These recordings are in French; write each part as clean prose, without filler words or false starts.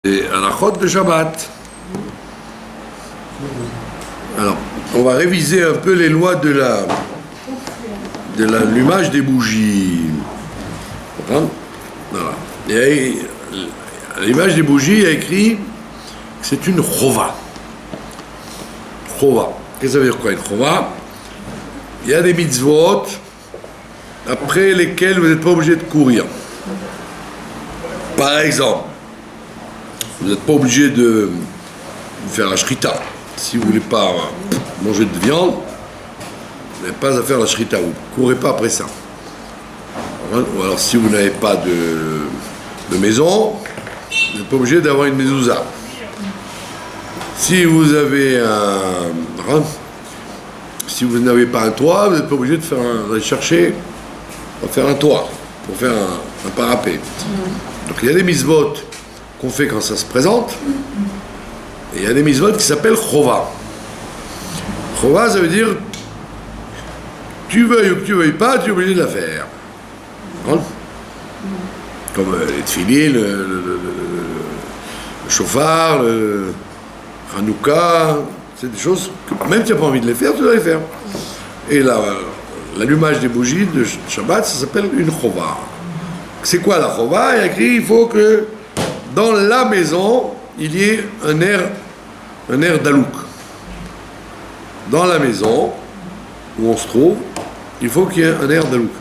Et à la chôte de Shabbat. Alors, on va réviser un peu les lois de l'allumage des bougies. Voilà. Et à l'image des bougies, il y a écrit que c'est une chova. Chova. Qu'est-ce que ça veut dire quoi une chova? Il y a des mitzvot après lesquels vous n'êtes pas obligé de courir. Par exemple, vous n'êtes pas obligé de faire la shrita. Si vous ne voulez pas manger de viande, vous n'avez pas à faire la shrita. Vous ne courez pas après ça. Ou alors si vous n'avez pas de maison, vous n'êtes pas obligé d'avoir une mezouza. Si vous avez si vous n'avez pas un toit, vous n'êtes pas obligé d'aller chercher pour faire un toit, pour faire un parapet. Donc il y a des mitzvot qu'on fait quand ça se présente, et il y a des mitzvot qui s'appellent chova. Chova, ça veut dire tu veuilles ou que tu veuilles pas, tu es obligé de la faire. Hein? Comme les tefilines, le chauffard, le Hanouka, c'est des choses que même si tu n'as pas envie de les faire, tu dois les faire. Et l'allumage des bougies de Shabbat, ça s'appelle une chova. C'est quoi la chova? Il y a écrit il faut que dans la maison, il y ait un air d'alouk. Dans la maison où on se trouve, il faut qu'il y ait un air d'alouk.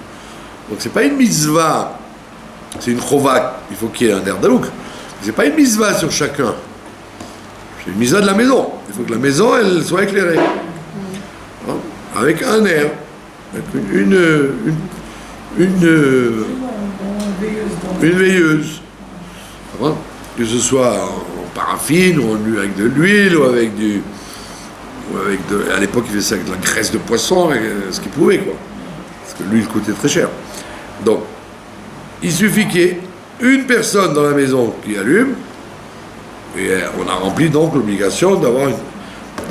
Donc c'est pas une mitzvah, c'est une chova, il faut qu'il y ait un air d'alouk. C'est pas une mitzvah sur chacun. C'est une mitzvah de la maison. Il faut que la maison, elle soit éclairée. Hein? Avec un air, avec une veilleuse. Hein? Que ce soit en paraffine, ou avec de l'huile, ou avec à l'époque, il faisait ça avec de la graisse de poisson, avec ce qu'il pouvait, quoi. Parce que l'huile coûtait très cher. Donc, il suffit qu'il y ait une personne dans la maison qui allume, et on a rempli donc l'obligation d'avoir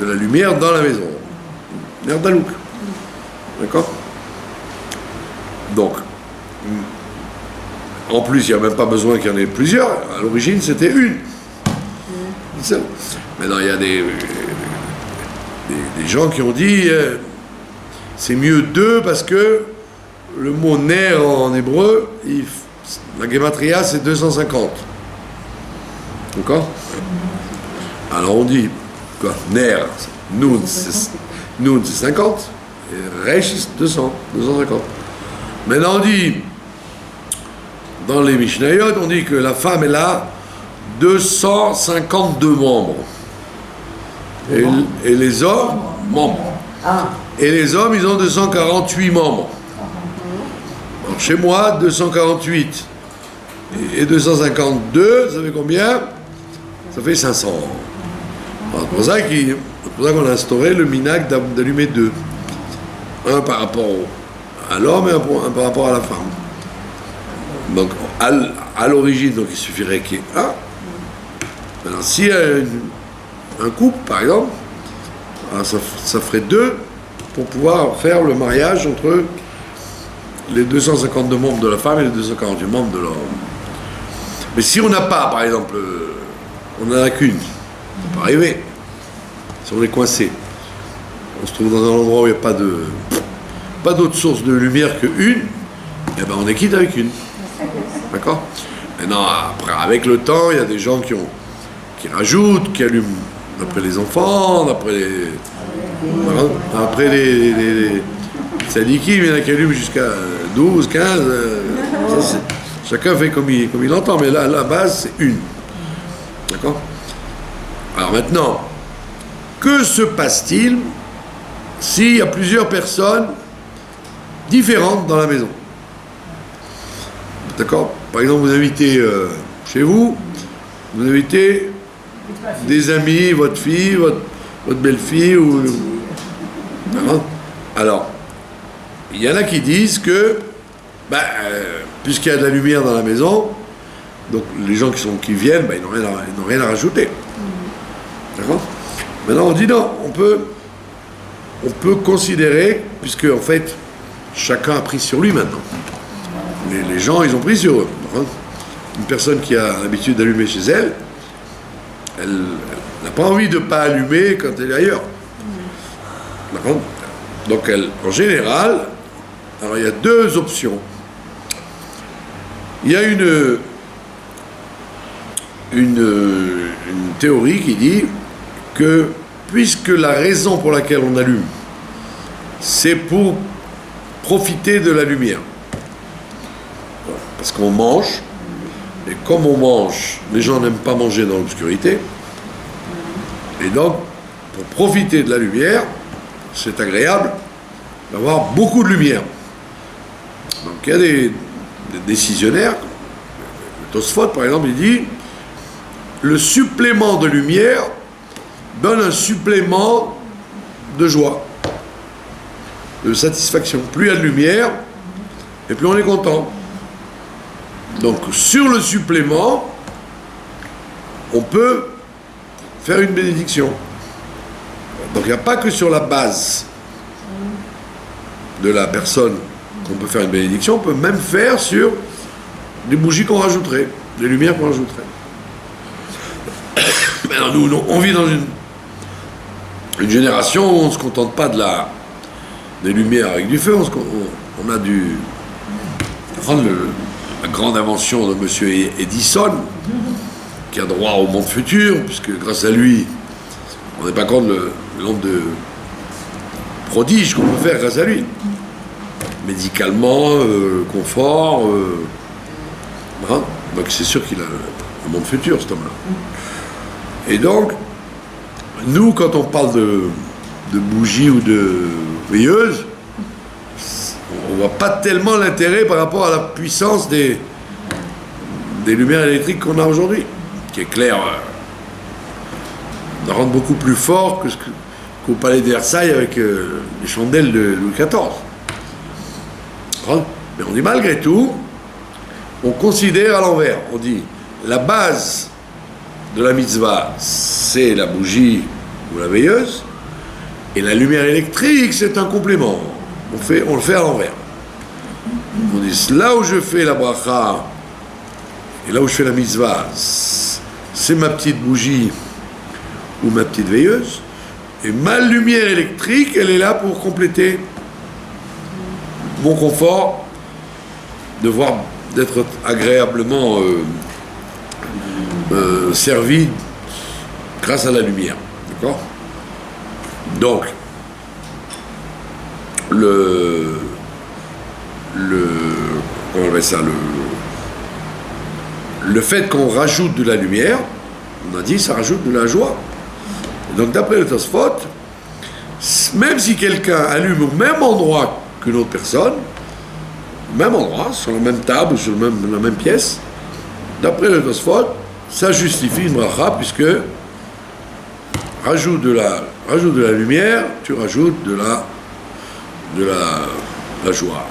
de la lumière dans la maison. L'air d'alouk. D'accord? Donc, en plus, il n'y a même pas besoin qu'il y en ait plusieurs. À l'origine, c'était une. Maintenant, il y a des gens qui ont dit c'est mieux deux parce que le mot ner en hébreu, la gematria c'est 250. D'accord? Alors on dit quoi? Ner, noun c'est 50 et resh c'est 250. Maintenant on dit dans les Mishnayot, on dit que la femme elle a 252 membres. Et les hommes, et les hommes, ils ont 248 membres. Alors, chez moi, 248 et 252, ça fait combien? Ça fait 500. C'est pour ça qu'on a instauré le minhag d'allumer deux. Un par rapport à l'homme et un par rapport à la femme. Donc, à l'origine, donc, il suffirait qu'il y ait un. Maintenant, s'il y a un couple, par exemple, ça ferait deux pour pouvoir faire le mariage entre les 252 membres de la femme et les 248 membres de l'homme. Mais si on n'a pas, par exemple, on n'en a qu'une, ça peut arriver. Si on est coincé, on se trouve dans un endroit où il n'y a pas d'autre source de lumière qu'une, et ben on est quitte avec une. D'accord? Maintenant, après, avec le temps, il y a des gens qui rajoutent, qui allument d'après les enfants, d'après les sadikim, il y en a qui allument jusqu'à 12, 15. Chacun fait comme il entend, mais là, la base, c'est une. D'accord? Alors maintenant, que se passe-t-il s'il y a plusieurs personnes différentes dans la maison? D'accord? Par exemple, vous invitez chez vous invitez des amis, votre fille, votre belle-fille, alors, il y en a qui disent que, puisqu'il y a de la lumière dans la maison, donc les gens qui viennent, ils n'ont rien à rajouter. D'accord? Maintenant, on dit non, on peut considérer, puisque en fait, chacun a pris sur lui maintenant. Les gens, ils ont pris sur eux. Une personne qui a l'habitude d'allumer chez elle, elle n'a pas envie de ne pas allumer quand elle est ailleurs. D'accord? Donc, en général, alors il y a deux options. Il y a une théorie qui dit que puisque la raison pour laquelle on allume, c'est pour profiter de la lumière. Parce qu'on mange, et comme on mange, les gens n'aiment pas manger dans l'obscurité, et donc, pour profiter de la lumière, c'est agréable d'avoir beaucoup de lumière. Donc il y a des décisionnaires, le Tosfot par exemple, il dit le supplément de lumière donne un supplément de joie, de satisfaction. Plus il y a de lumière, et plus on est content. Donc sur le supplément, on peut faire une bénédiction. Donc il n'y a pas que sur la base de la personne qu'on peut faire une bénédiction, on peut même faire sur des bougies qu'on rajouterait, des lumières qu'on rajouterait. Maintenant, nous, on vit dans une génération où on ne se contente pas des lumières avec du feu, on a dû prendre la grande invention de M. Edison, qui a droit au monde futur, puisque grâce à lui, on n'est pas compte le nombre de prodiges qu'on peut faire grâce à lui. Médicalement, confort, hein. Donc c'est sûr qu'il a un monde futur, cet homme-là. Et donc, nous, quand on parle de bougies ou de veilleuses, on ne voit pas tellement l'intérêt par rapport à la puissance des lumières électriques qu'on a aujourd'hui, qui est clair, de rendre beaucoup plus fort qu'au Palais de Versailles avec les chandelles de Louis XIV. Mais on dit malgré tout, on considère à l'envers. On dit la base de la mitzvah, c'est la bougie ou la veilleuse, et la lumière électrique, c'est un complément. On le fait à l'envers. On dit là où je fais la bracha et là où je fais la mitzvah, c'est ma petite bougie ou ma petite veilleuse, et ma lumière électrique, elle est là pour compléter mon confort d'être agréablement servi grâce à la lumière. D'accord? Donc, comment on appelle ça, le fait qu'on rajoute de la lumière, on a dit, ça rajoute de la joie. Et donc, d'après le Tosfot, même si quelqu'un allume au même endroit qu'une autre personne, même endroit, sur la même table ou sur la même pièce, d'après le Tosfot, ça justifie une bracha, puisque rajoute de la lumière, tu rajoutes de la joie.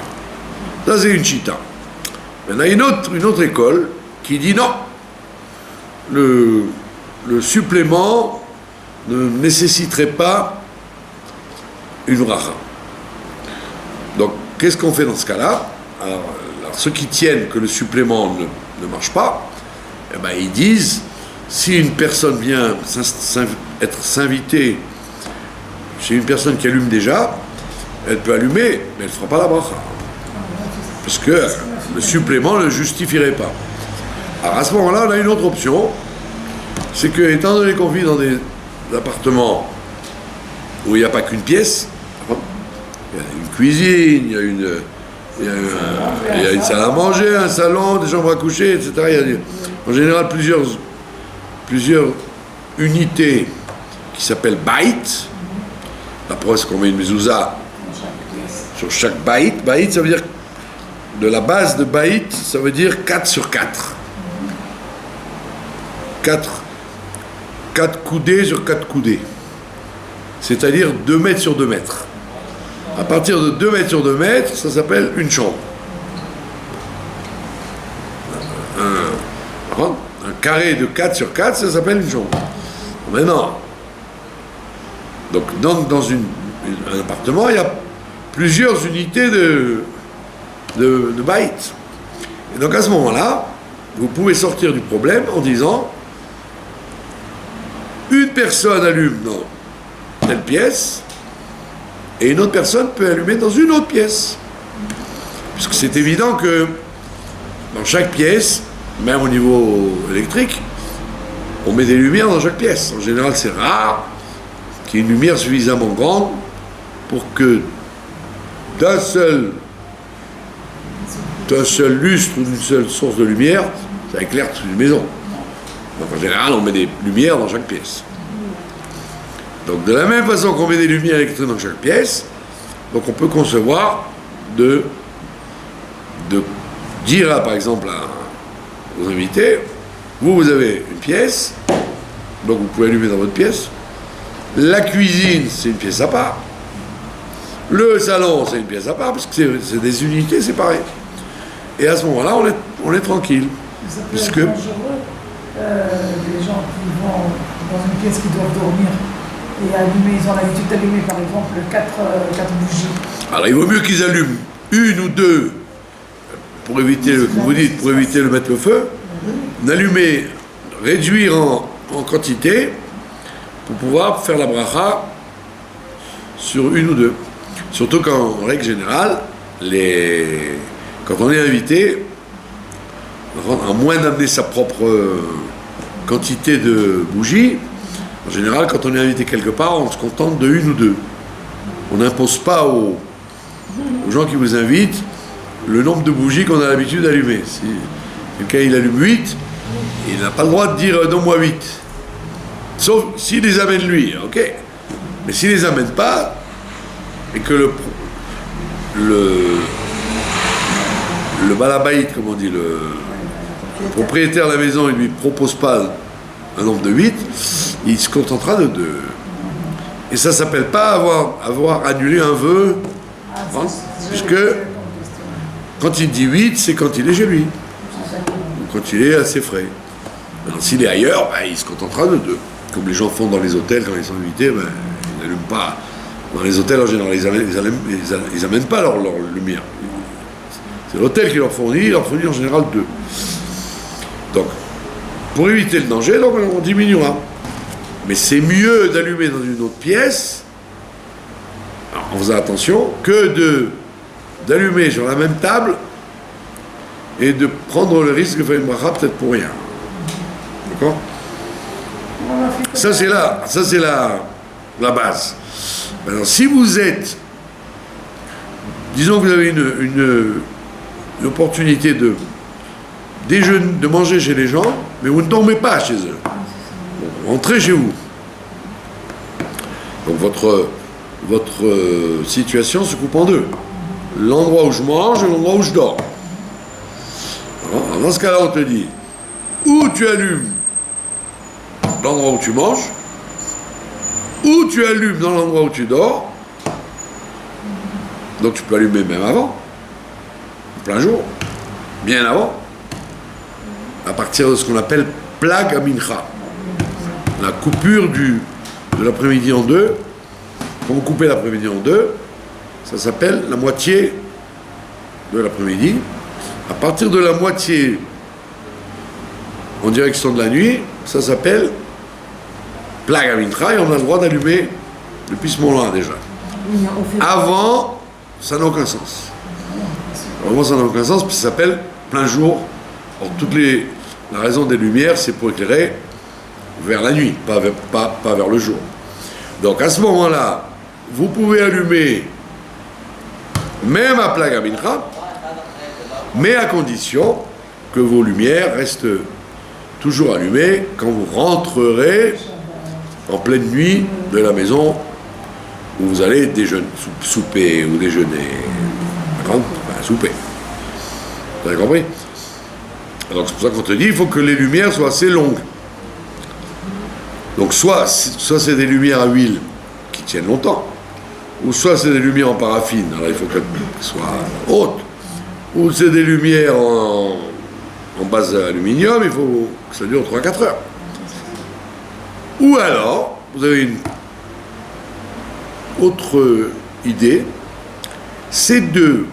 Ça, c'est une chita. Maintenant, il y a une autre école qui dit non, le supplément ne nécessiterait pas une bracha. Donc, qu'est-ce qu'on fait dans ce cas-là? Alors, ceux qui tiennent que le supplément ne marche pas, eh ben, ils disent, si une personne vient s'inviter chez une personne qui allume déjà, elle peut allumer, mais elle ne fera pas la bracha. Parce que le supplément ne justifierait pas. Alors à ce moment-là, on a une autre option, c'est que, étant donné qu'on vit dans des appartements où il n'y a pas qu'une pièce, il y a une cuisine, il y a une salle à manger, un salon, des chambres à coucher, etc. Il y a en général plusieurs unités qui s'appellent baït. La preuve, c'est qu'on met une mezouza sur chaque baït. Baït, ça veut dire, de la base de baït, ça veut dire 4 sur 4. 4 coudées sur 4 coudées. C'est-à-dire 2 mètres sur 2 mètres. À partir de 2 mètres sur 2 mètres, ça s'appelle une chambre. Un carré de 4 sur 4, ça s'appelle une chambre. Maintenant, donc dans un appartement, il y a plusieurs unités de baït. Et donc à ce moment-là, vous pouvez sortir du problème en disant personne allume dans telle pièce, et une autre personne peut allumer dans une autre pièce. Parce que c'est évident que dans chaque pièce, même au niveau électrique, on met des lumières dans chaque pièce. En général, c'est rare qu'il y ait une lumière suffisamment grande pour que d'un seul lustre ou d'une seule source de lumière, ça éclaire toute une maison. Donc en général, on met des lumières dans chaque pièce. Donc de la même façon qu'on met des lumières électriques dans chaque pièce, donc on peut concevoir de dire, par exemple, aux invités, vous avez une pièce, donc vous pouvez allumer dans votre pièce. La cuisine, c'est une pièce à part. Le salon, c'est une pièce à part, parce que c'est des unités séparées. Et à ce moment-là, on est tranquille. Ça peut puisque être dangereux, les gens qui vont dans une pièce qui doivent dormir et allumer, ils ont l'habitude d'allumer par exemple 4 bougies. Alors il vaut mieux qu'ils allument une ou deux pour éviter, comme vous dites, pour éviter de mettre le feu. D'allumer, réduire en quantité pour pouvoir faire la bracha sur une ou deux. Surtout qu'en règle générale, quand on est invité, à moins d'amener sa propre quantité de bougies, en général, quand on est invité quelque part, on se contente de une ou deux. On n'impose pas aux gens qui vous invitent le nombre de bougies qu'on a l'habitude d'allumer. Si quelqu'un il allume 8, il n'a pas le droit de dire donne-moi 8. Sauf s'il les amène lui, ok. Mais s'il les amène pas, et que le balabaït, comme on dit, le propriétaire de la maison, il lui propose pas un nombre de 8, il se contentera de 2. Et ça s'appelle pas avoir annulé un vœu, hein, puisque quand il dit 8, c'est quand il est chez lui, ou quand il est à ses frais. Alors s'il est ailleurs, il se contentera de 2. Comme les gens font dans les hôtels quand ils sont invités, ils n'allument pas. Dans les hôtels en général, ils n'amènent pas leur lumière. C'est l'hôtel qui leur fournit, il leur fournit en général 2. Donc, pour éviter le danger, donc on diminuera. Mais c'est mieux d'allumer dans une autre pièce, en faisant attention, que d'allumer sur la même table et de prendre le risque de faire une bracha peut-être pour rien. D'accord ? Ça c'est la base. Maintenant, si vous êtes, disons que vous avez une opportunité de déjeuner, de manger chez les gens, mais vous ne dormez pas chez eux. Bon, rentrez chez vous. Donc votre situation se coupe en deux. L'endroit où je mange et l'endroit où je dors. Alors, dans ce cas-là, on te dit, ou tu allumes l'endroit où tu manges, ou tu allumes dans l'endroit où tu dors. Donc tu peux allumer même avant, plein jour, bien avant, à partir de ce qu'on appelle plag à mincha, la coupure de l'après-midi en deux. Quand vous coupez l'après-midi en deux, ça s'appelle la moitié de l'après-midi. À partir de la moitié en direction de la nuit, ça s'appelle plag à mincha, et on a le droit d'allumer depuis ce moment-là déjà. Avant, ça n'a aucun sens. Vraiment, ça n'a aucun sens, puis ça s'appelle plein jour. Or, la raison des lumières, c'est pour éclairer vers la nuit, pas vers le jour. Donc, à ce moment-là, vous pouvez allumer même à plag à mincha, mais à condition que vos lumières restent toujours allumées quand vous rentrerez en pleine nuit de la maison où vous allez souper ou déjeuner. D'accord ? Enfin, souper. Vous avez compris ? Donc c'est pour ça qu'on te dit, il faut que les lumières soient assez longues. Donc soit c'est des lumières à huile qui tiennent longtemps, ou soit c'est des lumières en paraffine, alors il faut qu'elles soient hautes, ou c'est des lumières en base d'aluminium, il faut que ça dure 3-4 heures. Ou alors, vous avez une autre idée, c'est de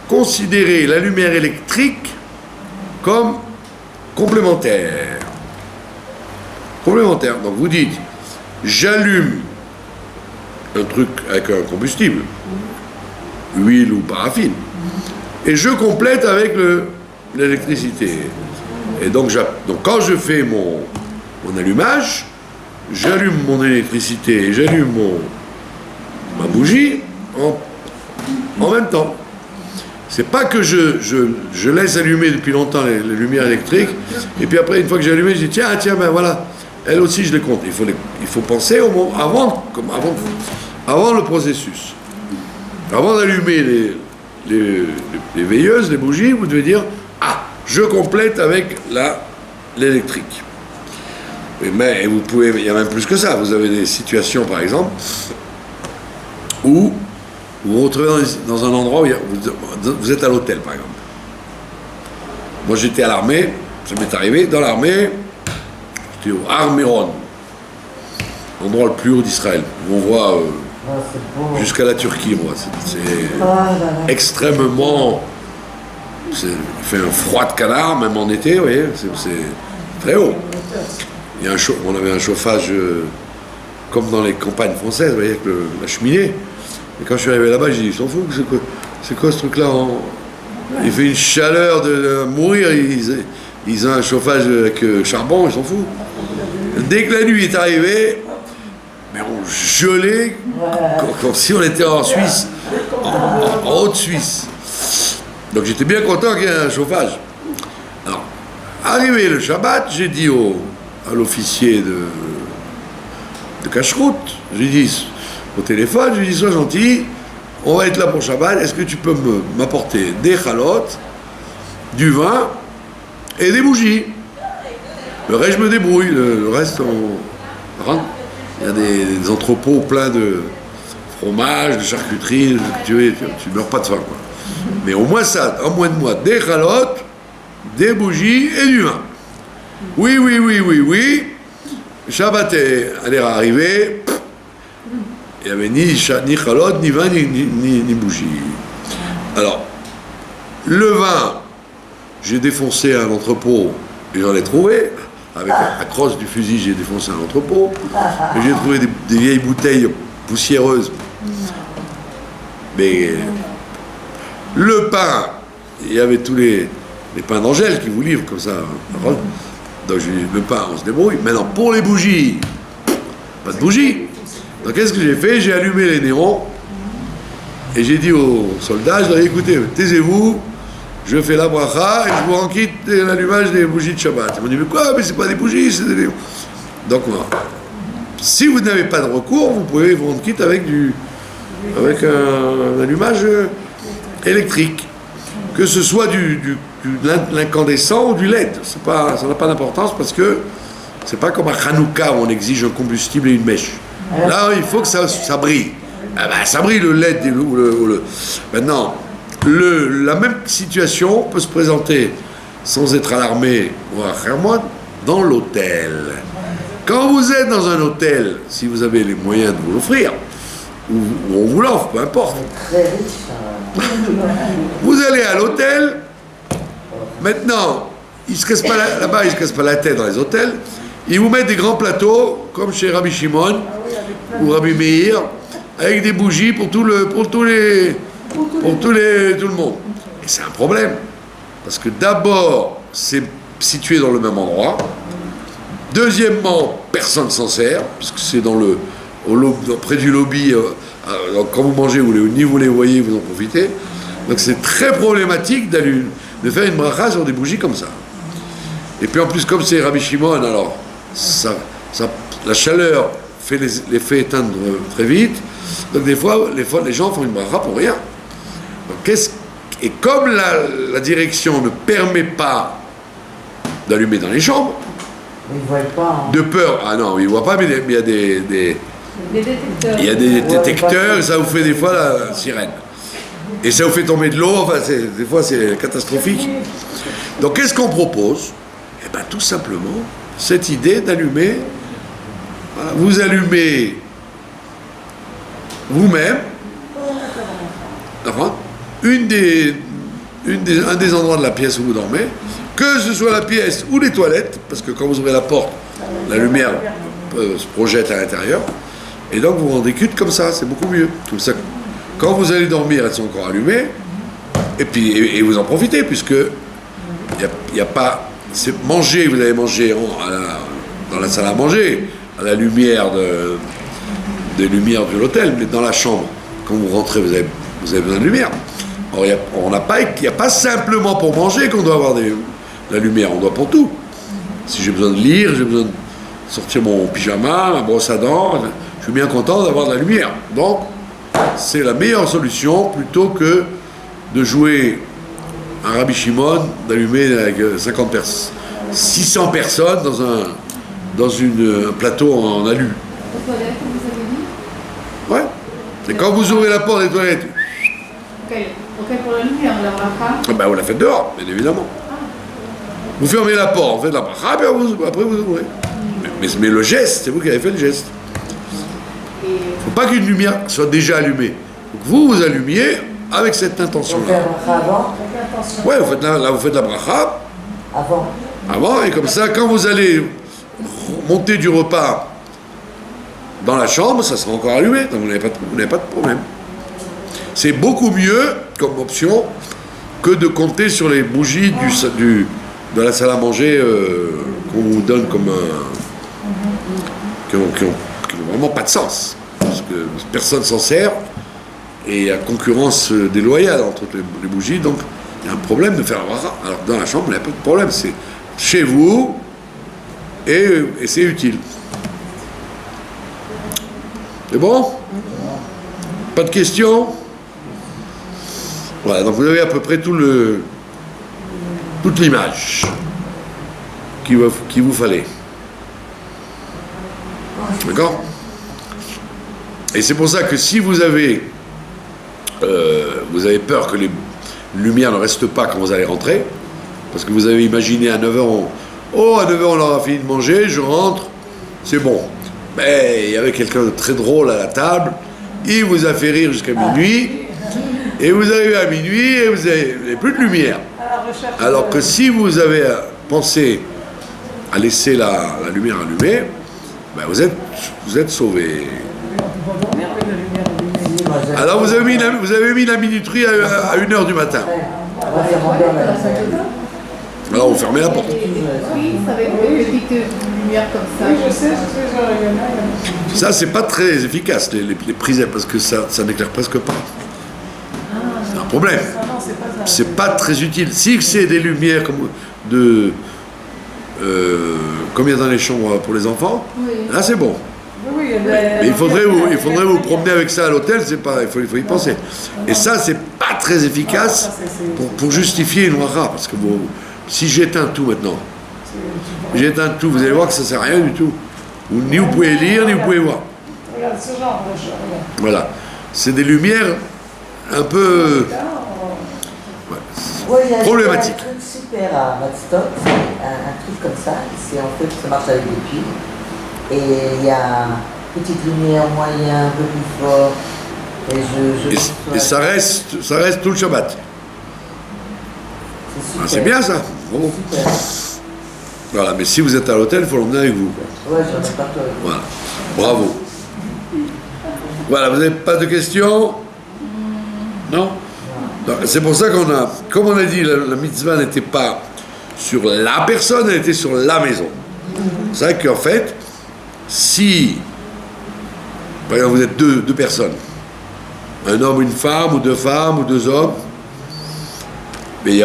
considérer la lumière électrique comme complémentaire. Complémentaire. Donc vous dites, j'allume un truc avec un combustible, huile ou paraffine, et je complète avec l'électricité. Et donc quand je fais mon allumage, j'allume mon électricité et j'allume ma bougie en même temps. C'est pas que je laisse allumer depuis longtemps les lumières électriques, et puis après, une fois que j'ai allumé, je dis tiens, ben voilà, elles aussi je les compte. Il faut penser avant le processus. Avant d'allumer les veilleuses, les bougies, vous devez dire je complète avec l'électrique. Mais vous pouvez, il y a même plus que ça. Vous avez des situations, par exemple, où vous vous retrouvez dans un endroit où vous êtes à l'hôtel, par exemple. Moi, j'étais à l'armée, ça m'est arrivé, dans l'armée, j'étais au Har Meron, l'endroit le plus haut d'Israël, où on voit jusqu'à la Turquie, moi. C'est extrêmement... Il fait un froid de canard, même en été, vous voyez, c'est très haut. On avait un chauffage comme dans les campagnes françaises, vous voyez, avec la cheminée. Et quand je suis arrivé là-bas, j'ai dit, ils s'en foutent, c'est quoi ce truc-là Il fait une chaleur de mourir, ils ont un chauffage avec charbon, ils s'en foutent. Dès que la nuit est arrivée, mais on gelait comme si on était en Suisse, en Haute-Suisse. Donc j'étais bien content qu'il y ait un chauffage. Alors, arrivé le Shabbat, j'ai dit à l'officier de cache-route, j'ai dit au téléphone, je lui ai dit sois gentil, on va être là pour Shabbat, est-ce que tu peux m'apporter des chalotes, du vin et des bougies? Le reste, je me débrouille, le reste, il y a des entrepôts pleins de fromage, de charcuterie, tu meurs pas de faim, quoi. Mais au moins ça, en moins de moi, des chalotes, des bougies et du vin. Oui. Shabbat est arrivé, il n'y avait ni chalotes, ni vin, ni bougies. Alors, le vin, j'ai défoncé un entrepôt et j'en ai trouvé. Avec la crosse du fusil, j'ai défoncé un entrepôt. Et j'ai trouvé des vieilles bouteilles poussiéreuses. Mais le pain, il y avait tous les pains d'Angèle qui vous livrent comme ça. Donc je lui ai dit, le pain, on se débrouille. Maintenant, pour les bougies, pas de bougies. Donc qu'est-ce que j'ai fait? J'ai allumé les néons et j'ai dit aux soldats, je leur ai dit, écoutez, taisez-vous, je fais la bracha et je vous en quitte l'allumage des bougies de Shabbat. Ils m'ont dit, mais quoi? Mais c'est pas des bougies, c'est des néons. Donc, si vous n'avez pas de recours, vous pouvez vous rendre quitte avec un allumage électrique. Que ce soit de l'incandescent ou du LED. Ça n'a pas d'importance parce que c'est pas comme à Hanouka où on exige un combustible et une mèche. Là, il faut que ça brille. Ça brille le LED ou le... Maintenant, la même situation peut se présenter sans être à l'armée ou à Hermon dans l'hôtel. Quand vous êtes dans un hôtel, si vous avez les moyens de vous l'offrir, ou on vous l'offre, peu importe. Vous allez à l'hôtel, maintenant, ils se cassent pas là-bas, ils se cassent pas la tête dans les hôtels, ils vous mettent des grands plateaux, comme chez Rabbi Shimon ou Rabbi Meir, avec des bougies pour tout le monde. Et c'est un problème, parce que d'abord, c'est situé dans le même endroit. Deuxièmement, personne s'en sert, parce que c'est près du lobby. Donc quand vous mangez, ni vous les voyez, vous en profitez. Donc c'est très problématique de faire une bracha sur des bougies comme ça. Et puis en plus, comme c'est Rabbi Shimon, alors la chaleur les fait éteindre très vite. Donc des fois, les gens font une bracha pour rien. Donc, et comme la direction ne permet pas d'allumer dans les chambres, ils ne voient pas. De peur, non, ils ne voient pas, mais il y a des détecteurs. Il y a des détecteurs et ça vous fait des fois la sirène. Et ça vous fait tomber de l'eau, enfin, des fois c'est catastrophique. Donc qu'est-ce qu'on propose? Eh bien tout simplement, cette idée d'allumer, voilà, vous allumez vous-même, un des endroits de la pièce où vous dormez, que ce soit la pièce ou les toilettes, parce que quand vous ouvrez la porte, la lumière se projette à l'intérieur. Et donc vous rendez culte comme ça, c'est beaucoup mieux. Comme ça, quand vous allez dormir, elles sont encore allumées. Et puis et vous en profitez, puisque il y a pas... Manger, vous allez manger dans la salle à manger, à la lumière des lumières de l'hôtel, mais dans la chambre, quand vous rentrez, vous avez besoin de lumière. Alors, il n'y a pas simplement pour manger qu'on doit avoir la lumière, on doit pour tout. Si j'ai besoin de lire, j'ai besoin de sortir mon pyjama, ma brosse à dents, je suis bien content d'avoir de la lumière. Donc, c'est la meilleure solution plutôt que de jouer un Rabbi Shimon, d'allumer avec 600 personnes dans un plateau en alu. Aux toilettes, vous avez dit? Ouais. Et quand vous ouvrez la porte des toilettes, Ok, pour la lumière, la bracha. Vous la faites dehors, bien évidemment. Vous fermez la porte, vous faites la bracha, après vous ouvrez. Mais le geste, c'est vous qui avez fait le geste. Il ne faut pas qu'une lumière soit déjà allumée. Donc vous allumiez avec cette intention-là. Vous faites la bracha avant? Ouais, vous faites la bracha. Avant, et comme ça, quand vous allez monter du repas dans la chambre, ça sera encore allumé, donc vous n'avez pas de problème. C'est beaucoup mieux comme option que de compter sur les bougies de la salle à manger qu'on vous donne comme qui n'ont vraiment pas de sens. Parce que personne s'en sert et il y a concurrence déloyale entre les bougies, donc il y a un problème de faire la bracha. Alors dans la chambre, il n'y a pas de problème, c'est chez vous et c'est utile. C'est bon? Pas de questions? Voilà, donc vous avez à peu près toute l'image qu'il vous fallait. D'accord? Et c'est pour ça que si vous avez peur que les lumières ne restent pas quand vous allez rentrer, parce que vous avez imaginé à 9h, à 9h on aura fini de manger, je rentre, c'est bon. Mais il y avait quelqu'un de très drôle à la table, il vous a fait rire jusqu'à minuit, et vous arrivez à minuit et vous n'avez plus de lumière. Alors que si vous avez pensé à laisser la lumière allumée, vous êtes sauvé. Alors vous avez mis la minuterie à 1h du matin. Alors vous fermez la porte. Oui, ça va être une petite lumière comme ça. Oui, je sais, Ça, c'est pas très efficace, les prises, parce que ça n'éclaire presque pas. C'est un problème. C'est pas très utile. Si c'est des lumières comme il y a dans les chambres pour les enfants, là c'est bon. Mais il faudrait vous promener avec ça à l'hôtel, il faut y penser. Et ça, c'est pas très efficace pour justifier une bracha, parce que si j'éteins tout maintenant, vous allez voir que ça sert à rien du tout. Ni vous pouvez lire, ni vous pouvez voir. Regarde ce genre de choses. Voilà. C'est des lumières un peu problématiques. Il y a un truc super à Madstock, un truc comme ça. C'est en fait, ça marche avec des piles. Et il y a petite lumière, moyen, un peu plus fort. Et ça reste tout le Shabbat. C'est bien ça. Bon. Super. Voilà, mais si vous êtes à l'hôtel, il faut l'emmener avec vous. Ouais, j'en ai pas peur. Voilà. Bravo. Voilà, vous n'avez pas de questions? Non? C'est pour ça comme on a dit, la mitzvah n'était pas sur la personne, elle était sur la maison. C'est vrai qu'en fait, si, par exemple, vous êtes deux personnes, un homme, une femme, ou deux femmes, ou deux hommes, mais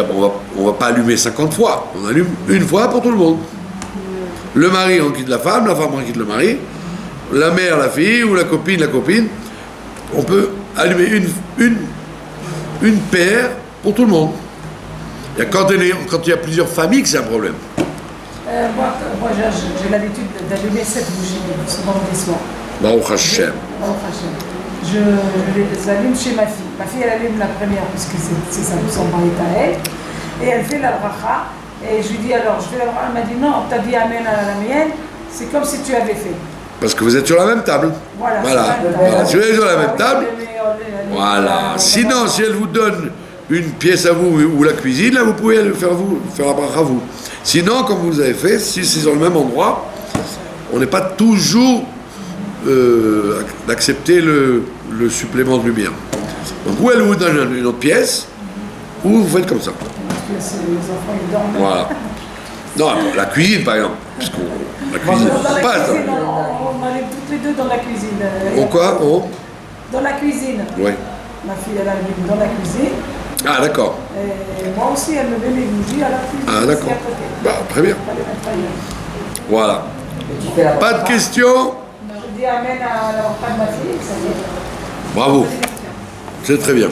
on va pas allumer 50 fois, on allume une fois pour tout le monde. Le mari en quitte la femme en quitte le mari, la mère, la fille, ou la copine. On peut allumer une paire pour tout le monde. Il y a quand il y a plusieurs familles que c'est un problème. Moi j'ai l'habitude d'allumer 7 bougies le vendredi soir. Baruch Hashem. Je les allume chez ma fille. Ma fille, elle allume la première, puisque c'est son mari à elle. Et elle fait la bracha. Et je lui dis alors, je fais la bracha. Elle m'a dit non, t'as dit amen à la mienne. C'est comme si tu avais fait. Parce que vous êtes sur la même table. Voilà. Si vous êtes sur la même table, voilà. Sinon, si elle vous donne une pièce à vous ou la cuisine, là, vous pouvez faire la bracha à vous. Sinon, comme vous avez fait, si c'est sur le même endroit, on n'est pas toujours d'accepter le supplément de lumière. Donc, ou elle vous donne une autre pièce, ou vous faites comme ça. Les enfants, ils dorment. Voilà. Non, la cuisine, par exemple. Parce qu'on, la cuisine Dans la passe. cuisine, on allait toutes les deux dans la cuisine. On quoi? Dans la cuisine. Ouais. Ma fille, elle allait dans la cuisine. Ah, d'accord. Et moi aussi, elle me met les bougies à la cuisine. Ah, d'accord. ici à côté. Bah, très bien. Fallait mettre ailleurs. Voilà. Et tu fais la Pas de questions? Je dis amen à la repas de ma fille, ça y est. Bravo. C'est très bien.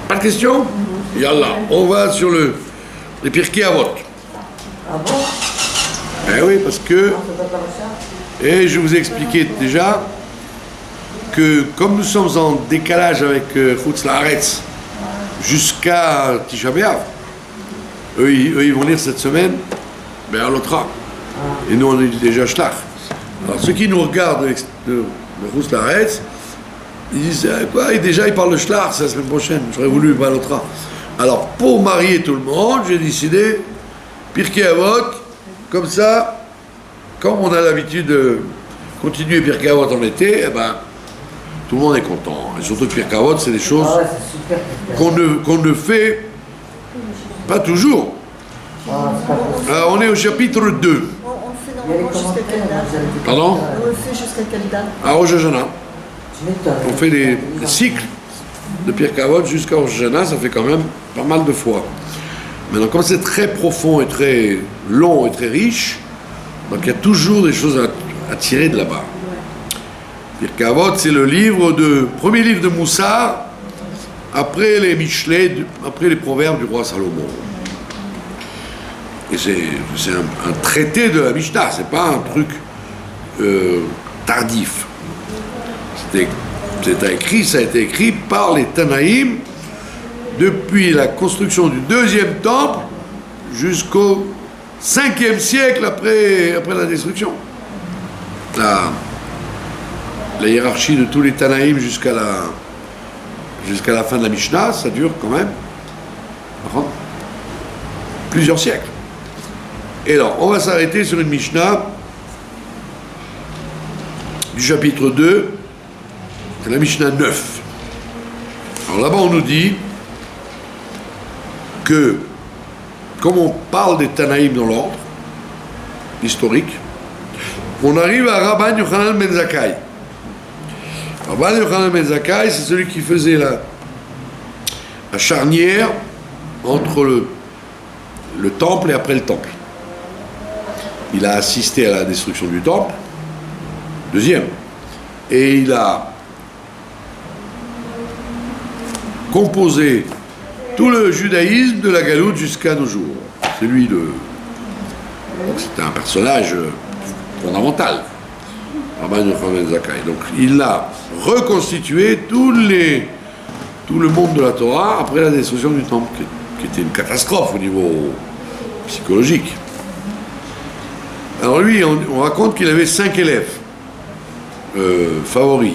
Pas de questions? Yallah. On va sur les Pirkei Avot. Ah bon? Eh oui, parce que... On fait pas comme ça? Et je vous ai expliqué déjà que comme nous sommes en décalage avec Chutz La'aretz jusqu'à Tisha B'Av, eux ils vont lire cette semaine à l'Otra. Et nous on est déjà Shlach. Alors ceux qui nous regardent de Chutz La'aretz, ils disent quoi, et déjà ils parlent de Shlach, c'est la semaine prochaine, j'aurais voulu à l'Otra. Alors pour marier tout le monde, j'ai décidé Pirkei Avot, comme ça, comme on a l'habitude de continuer Pirkei Avot en été, eh ben, tout le monde est content. Et surtout que Pirkei Avot, c'est des choses Ah ouais, c'est super. qu'on ne fait pas toujours. Ah, c'est pas possible. Alors, on est au chapitre 2. On le fait Il y a les normalement jusqu'à quelle commentaires, date? moi, j'avais Pardon? On le fait jusqu'à quelle date? À Rosh Hashanah. Tu m'étonnes. On fait des cycles de Pirkei Avot jusqu'à Rosh Hashanah, ça fait quand même pas mal de fois. Maintenant, comme c'est très profond et très long et très riche, donc il y a toujours des choses à tirer de là-bas. Pirkei Avot, c'est le premier livre de Moussar, après les Mishlei, après les proverbes du roi Salomon. Et c'est un traité de la Mishnah, c'est pas un truc tardif. Ça a été écrit par les Tanaïm depuis la construction du deuxième temple jusqu'au 5e siècle après la destruction. La hiérarchie de tous les Tanaïm jusqu'à la fin de la Mishnah, ça dure quand même plusieurs siècles. Et alors, on va s'arrêter sur une Mishnah du chapitre 2, c'est la Mishnah 9. Alors là-bas, on nous dit que, comme on parle des Tanaïm dans l'ordre historique, on arrive à Rabban Yochanan ben Zakkai. Rabban Yochanan ben Zakkai, c'est celui qui faisait la charnière entre le temple et après le temple. Il a assisté à la destruction du temple, deuxième, et il a composé tout le judaïsme de la Galoute jusqu'à nos jours. C'est lui donc c'était un personnage fondamental, Rabban Yochanan ben Zakkai. Donc il a reconstitué tout le monde de la Torah après la destruction du temple, qui était une catastrophe au niveau psychologique. Alors lui, on raconte qu'il avait 5 élèves favoris.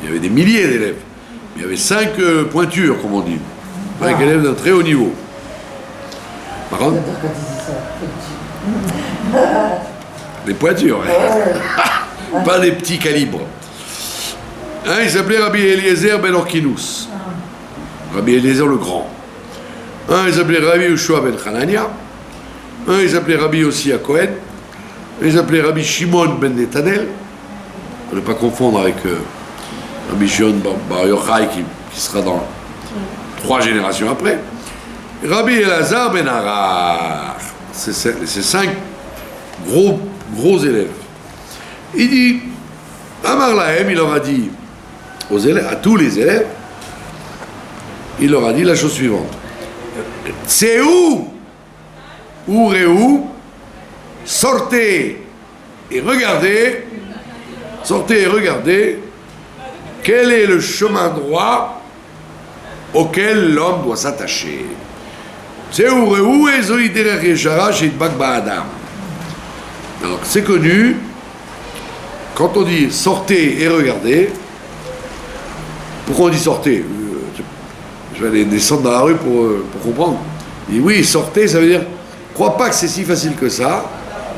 Il y avait des milliers d'élèves. Il y avait 5 pointures, comme on dit. 5 élèves d'un très haut niveau. Par contre, J'adore quand tu dis ça. des pointures, hein. Pas des petits calibres. Un, il s'appelait Rabbi Eliezer ben Orkinus. Rabbi Eliezer le Grand. Un, il s'appelait Rabbi Yoshua ben Hanania. Un, il s'appelait Rabbi Yossi Cohen. Un, il s'appelait Rabbi Shimon ben Netanel. On ne pas confondre avec Rabbi Shimon bar Yochai qui sera dans 3 générations après. Rabbi Elazar ben Harar. C'est 5 gros élèves. Il dit, Amar Lahem, il leur a dit aux élèves, à tous les élèves, il leur a dit la chose suivante. C'est où sortez et regardez quel est le chemin droit auquel l'homme doit s'attacher. C'est où alors c'est connu, quand on dit sortez et regardez, pourquoi on dit sortez? Je vais aller descendre dans la rue pour comprendre. Il dit oui, sortez, ça veut dire, crois pas que c'est si facile que ça,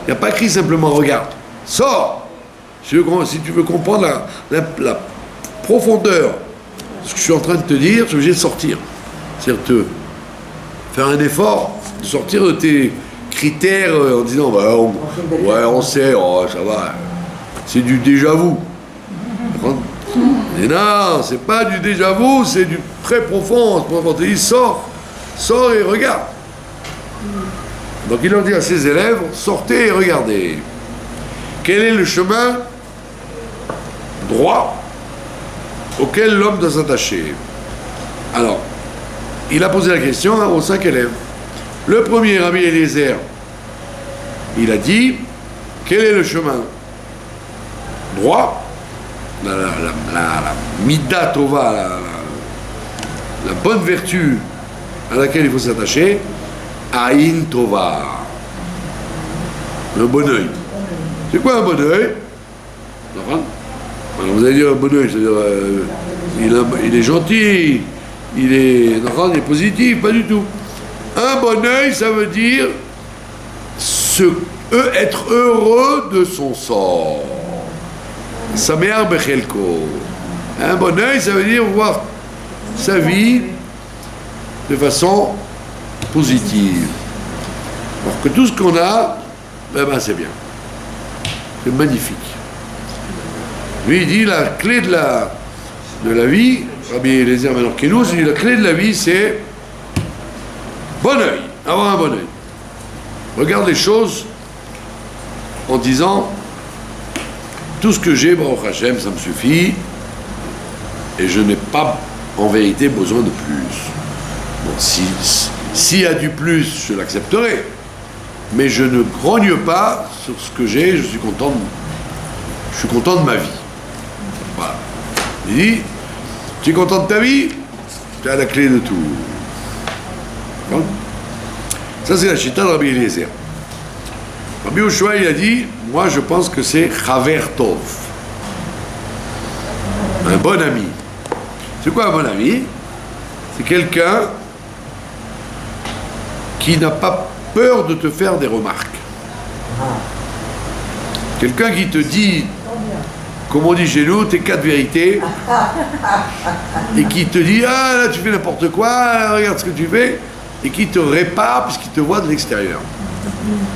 Il n'y a pas écrit simplement regarde. Sors. Si tu veux comprendre la profondeur de ce que je suis en train de te dire, tu es obligé de sortir. C'est-à-dire faire un effort, de sortir de tes critères en disant on sait, ça va, c'est du déjà-vu. Et non, c'est pas du déjà-vu, c'est du très profond. On te dit sors et regarde. Donc il leur dit à ses élèves, sortez et regardez. Quel est le chemin droit auquel l'homme doit s'attacher? Alors, il a posé la question aux 5 élèves. Le premier, Rabbi Eliezer, il a dit, quel est le chemin droit, la Mida Tova, la bonne vertu à laquelle il faut s'attacher, Aïn Tova, un bon oeil. C'est quoi un bon oeil? Alors vous allez dire un bon oeil, c'est-à-dire il est gentil, il est positif, pas du tout. Un bon oeil, ça veut dire être heureux de son sort. Sameach bechelko. Un bon oeil, ça veut dire voir sa vie de façon positive. Alors que tout ce qu'on a, c'est bien. C'est magnifique. Lui, il dit la clé de la vie, Rabbi Eliezer Menorkinos, il dit la clé de la vie, c'est bon œil, avoir un bon œil. Regarde les choses en disant tout ce que j'ai, Baruch Hashem, ça me suffit, et je n'ai pas en vérité besoin de plus. Bon, s'il y a du plus, je l'accepterai, mais je ne grogne pas sur ce que j'ai, je suis content de ma vie. Voilà. Il dit, tu es content de ta vie, tu as la clé de tout. Bon. Ça, c'est la chita de Rabbi Eliezer. Rabbi Yoshua, il a dit, moi, je pense que c'est Chaver Tov. Un bon ami. C'est quoi un bon ami? C'est quelqu'un qui n'a pas peur de te faire des remarques. Quelqu'un qui te dit, comme on dit chez nous, tes 4 vérités, et qui te dit, ah là tu fais n'importe quoi, regarde ce que tu fais, et qui te répare puisqu'il te voit de l'extérieur.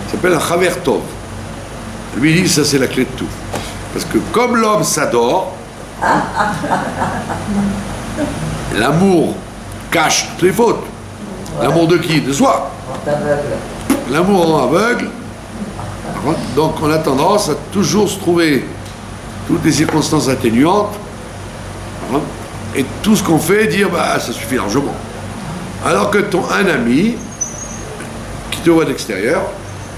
Ça s'appelle un Chaver Tov. Lui il dit, ça c'est la clé de tout. Parce que comme l'homme s'adore, l'amour cache toutes les fautes. L'amour de qui? De soi. L'amour rend aveugle. Donc on a tendance à toujours se trouver toutes les circonstances atténuantes et tout ce qu'on fait dire ça suffit largement. Alors que un ami qui te voit de l'extérieur,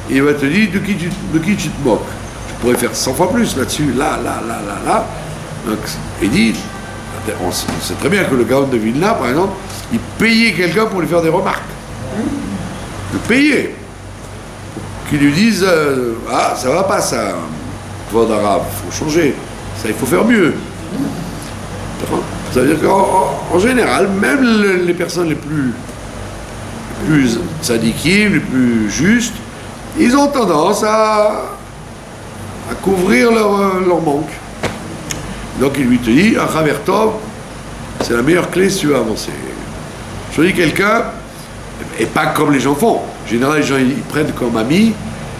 il va te dire de qui tu te moques. Tu pourrais faire 100 fois plus là-dessus, là. Donc, il dit, on sait très bien que le Gaon de Vilna, par exemple, il payait quelqu'un pour lui faire des remarques. Le payer. Qui lui disent ça va pas ça, Kvod Arav, il faut changer, ça il faut faire mieux. Ça veut dire qu'en général, même les personnes les plus sadikim, les plus justes, ils ont tendance à couvrir leur manque. Donc il lui te dit, un Chaver Tov, c'est la meilleure clé si tu veux avancer. Choisis quelqu'un, et pas comme les gens font. En général, les gens ils prennent comme amis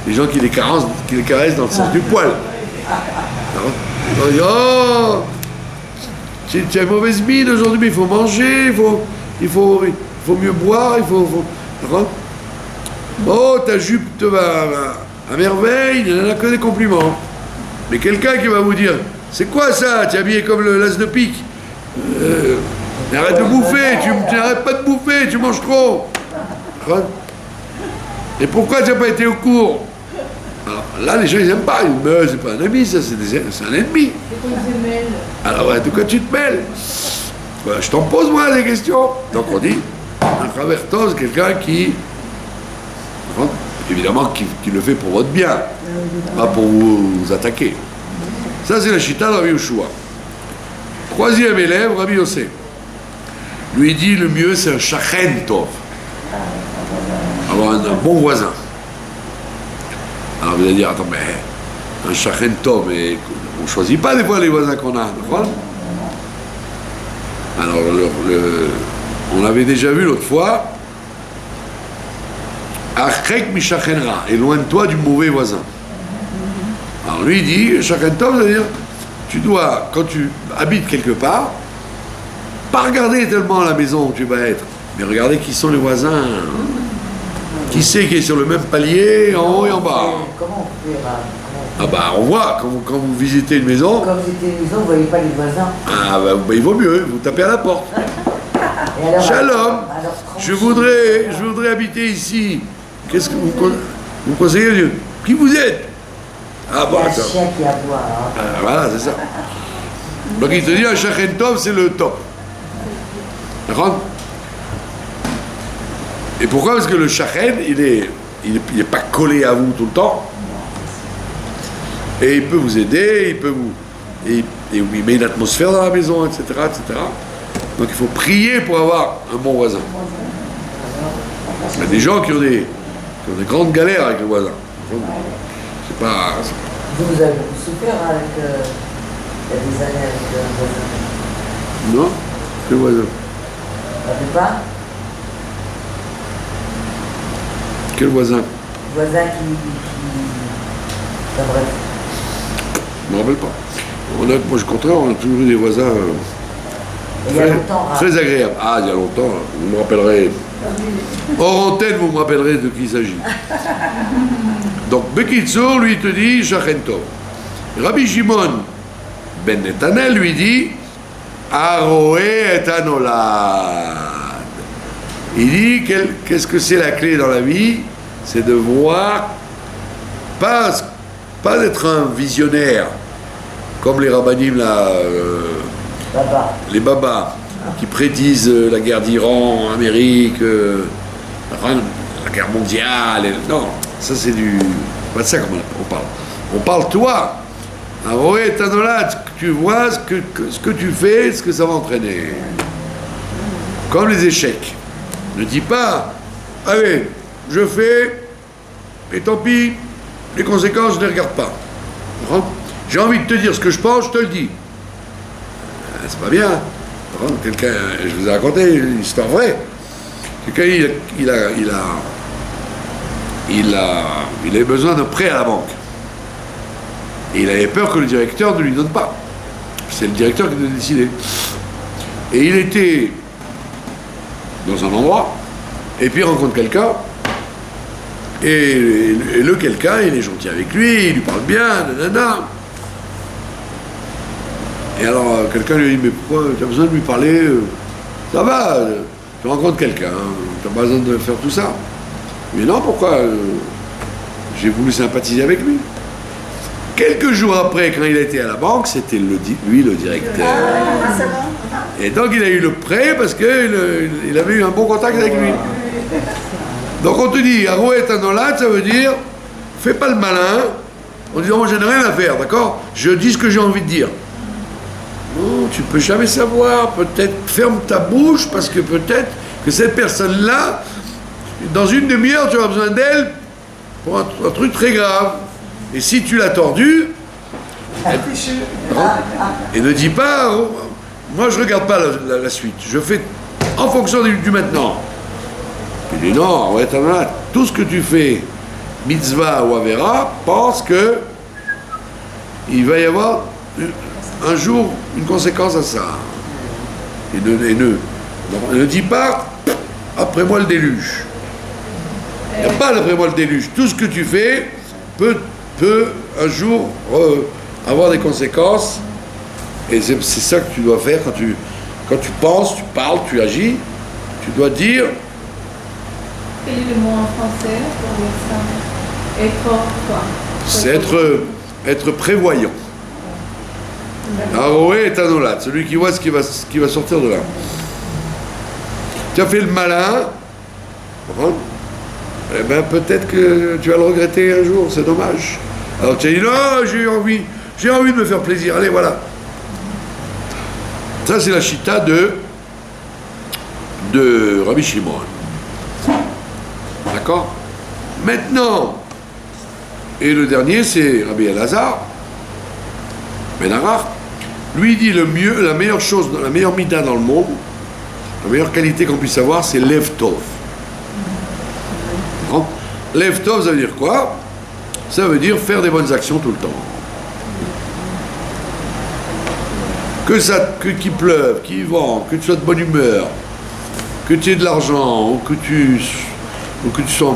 les gens qui les caressent dans le sens du poil. Ils disent, oh, tu as une mauvaise mine aujourd'hui, mais il faut manger, il faut mieux boire, oh, ta jupe te va à merveille, il n'y en a que des compliments. Mais quelqu'un qui va vous dire, c'est quoi ça? Tu es habillé comme le las de pique. Arrête de bouffer, tu n'arrêtes pas de bouffer, tu manges trop. Et pourquoi tu n'as pas été au cours? Alors là, les gens, ils n'aiment pas. Ils disent, mais c'est pas un ami, ça, c'est un ennemi. Alors, ouais, de quoi tu te mêles? Je t'en pose, moi, des questions. Donc, on dit, un travertos, quelqu'un qui, évidemment, qui le fait pour votre bien, pas pour vous attaquer. Ça, c'est la chita de Rabbi Yoshua. Troisième élève, Rabbi Yossé. Lui dit, le mieux, c'est un shachen tov. Avoir un bon voisin. Alors vous allez dire, attends, mais un Shachen Tov, mais on ne choisit pas des fois les voisins qu'on a. Alors, on avait déjà vu l'autre fois, Archek mi Shachen Ra, éloigne-toi du mauvais voisin. Alors lui il dit, Shachen Tov, c'est-à-dire, tu dois, quand tu habites quelque part, pas regarder tellement la maison où tu vas être, mais regarder qui sont les voisins. Qui c'est qui est sur le même palier, en haut et en bas. Comment on fait Ah bah on voit, quand vous visitez une maison, Quand vous visitez une maison, vous ne voyez pas les voisins. ah bah, il vaut mieux, vous tapez à la porte. Et alors, Shalom, alors, je voudrais habiter ici. Qu'est-ce que vous conseillez? Qui vous êtes? Ah il y bon, a un ça. chien qui aboie. Hein. Ah, voilà, c'est ça. Donc il te dit un Shachen Tov, c'est le top. D'accord? Et pourquoi? Parce que le Shachen, il est pas collé à vous tout le temps. Et il peut vous aider, il peut vous... Et il met une atmosphère dans la maison, etc., etc. Donc il faut prier pour avoir un bon voisin. Il y a des gens qui ont des grandes galères avec le voisin. C'est pas... Vous avez beaucoup souffert avec, il y a des années avec un voisin. Non? Quel voisin? La plupart, Quel voisin? voisins qui... Enfin, bref. Je ne me rappelle pas. Moi, je contraire, on a toujours eu des voisins Il y a longtemps, hein. très agréables. Ah, il y a longtemps, vous me rappellerez. Hors antenne, vous me rappellerez de qui il s'agit. Donc, Bekitsour, lui, te dit Shachen Tov. Rabbi Shimon ben Netanel lui dit Aroé et Anolad. Il dit qu'est-ce que c'est la clé dans la vie? C'est de voir, pas d'être un visionnaire, comme les rabbinim là, Là-bas. les babas, qui prédisent la guerre d'Iran en Amérique, la guerre mondiale. Non, ça c'est du... pas de ça qu'on parle. On parle toi. Alors, oui, Tanolad, tu vois ce que tu fais, ce que ça va entraîner. Comme les échecs. Ne dis pas, allez, je fais, et tant pis, les conséquences, je ne les regarde pas. J'ai envie de te dire ce que je pense, je te le dis. C'est pas bien. Quelqu'un, je vous ai raconté une histoire vraie. Quelqu'un, il avait besoin d'un prêt à la banque. Et il avait peur que le directeur ne lui donne pas. C'est le directeur qui doit décider. Et il était dans un endroit, et puis il rencontre quelqu'un, et le quelqu'un, il est gentil avec lui, il lui parle bien, nanana. Et alors, quelqu'un lui dit, mais pourquoi tu as besoin de lui parler? Ça va, tu rencontres quelqu'un, tu n'as pas besoin de faire tout ça. Mais non, pourquoi? J'ai voulu sympathiser avec lui. Quelques jours après, quand il était à la banque, c'était lui le directeur. Et donc il a eu le prêt parce qu'il avait eu un bon contact avec lui. Donc on te dit, Arouet Anolad, ça veut dire, fais pas le malin, en disant, moi je n'ai rien à faire, d'accord? Je dis ce que j'ai envie de dire. Non, tu peux jamais savoir, peut-être ferme ta bouche, parce que peut-être que cette personne-là, dans une demi-heure, tu auras besoin d'elle pour un truc très grave. Et si tu l'as tordu, et ne dis pas, oh, moi je regarde pas la suite, je fais en fonction du maintenant. Il dit non, ouais, tout ce que tu fais, mitzvah ou avera, pense que il va y avoir un jour une conséquence à ça. Et ne dis pas, après moi le déluge. Il n'y a pas après moi le déluge. Tout ce que tu fais peut un jour avoir des conséquences, et c'est ça que tu dois faire quand tu penses, tu parles, tu agis, tu dois dire. Quel est le mot en français pour dire ça? Être quoi? C'est être prévoyant. Aroé et Anolad, celui qui voit ce qui va sortir de là. Tu as fait le malin, eh ben peut-être que tu vas le regretter un jour, c'est dommage. Alors tu as dit non, j'ai envie de me faire plaisir, allez voilà. Ça c'est la chita de Rabbi Shimon. D'accord? Maintenant, Et le dernier, c'est Rabbi Elazar, Ben Arach. Lui, il dit la meilleure chose, la meilleure mida dans le monde, la meilleure qualité qu'on puisse avoir, c'est Lev Tov. Lev Tov, ça veut dire quoi? Ça veut dire faire des bonnes actions tout le temps. Qu'il pleuve, qu'il vente, que tu sois de bonne humeur, que tu aies de l'argent, ou que tu sois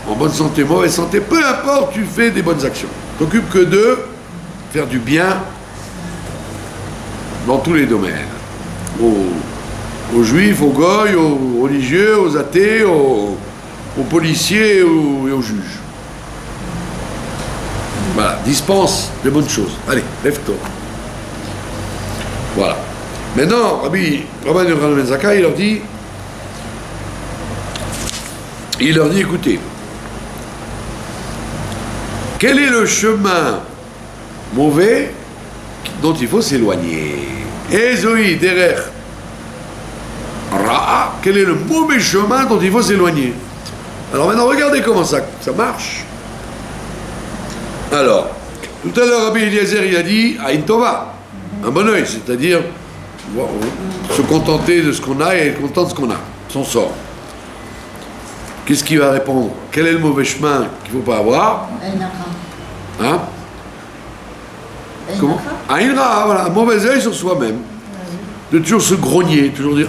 en bonne santé, mauvaise santé, peu importe, tu fais des bonnes actions. T'occupes que de faire du bien dans tous les domaines. Aux juifs, aux goy, aux religieux, aux athées, aux policiers et aux juges. Voilà, dispense de bonnes choses. Allez, lève-toi. Voilà. Maintenant, Rabbi Yochanan ben Zakkai, il leur dit, écoutez, quel est le chemin mauvais dont il faut s'éloigner? Ezoi derer Ra'a, quel est le mauvais chemin dont il faut s'éloigner? Alors maintenant, regardez comment ça marche. Alors, tout à l'heure, Rabbi Eliezer, il a dit Aïn Tova, un bon oeil, c'est-à-dire se contenter de ce qu'on a et être content de ce qu'on a, son sort. Qu'est-ce qu'il va répondre? Quel est le mauvais chemin qu'il ne faut pas avoir? Hein? Comment? Aïn Ra'a, voilà, un mauvais oeil sur soi-même. De toujours se grogner, toujours dire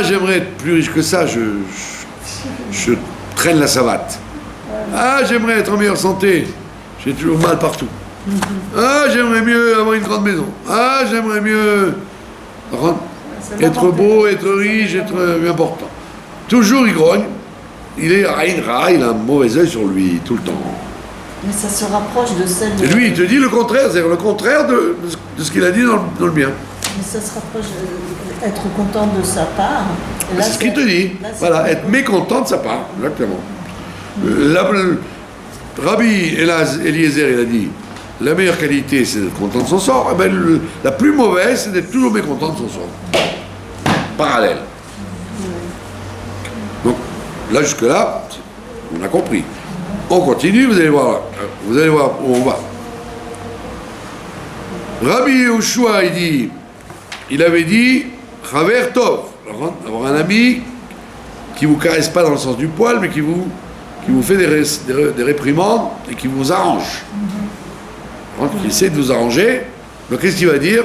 j'aimerais être plus riche que ça, je traîne la savate. J'aimerais être en meilleure santé, j'ai toujours mal partout. J'aimerais mieux avoir une grande maison. J'aimerais mieux être beau, être riche, être important. Toujours il grogne, il est Aïn Ra'a, il a un mauvais œil sur lui tout le temps. Mais ça se rapproche de celle de... Et lui, il te dit le contraire, c'est-à-dire le contraire de ce qu'il a dit dans le bien. Mais ça se rapproche d'être content de sa part. Là, c'est ce qu'il te dit. Voilà, être mécontent de sa part, exactement. Rabbi Eliezer, il a dit, la meilleure qualité, c'est d'être content de son sort. La plus mauvaise, c'est d'être toujours mécontent de son sort. Parallèle. Donc, là, jusque-là, on a compris. On continue, vous allez voir où on va. Rabbi Yehoshua, il avait dit, Chaver Tov, avoir un ami qui vous caresse pas dans le sens du poil, mais qui vous fait des réprimandes et qui vous arrange. Qui essaie de vous arranger. Donc qu'est-ce qu'il va dire?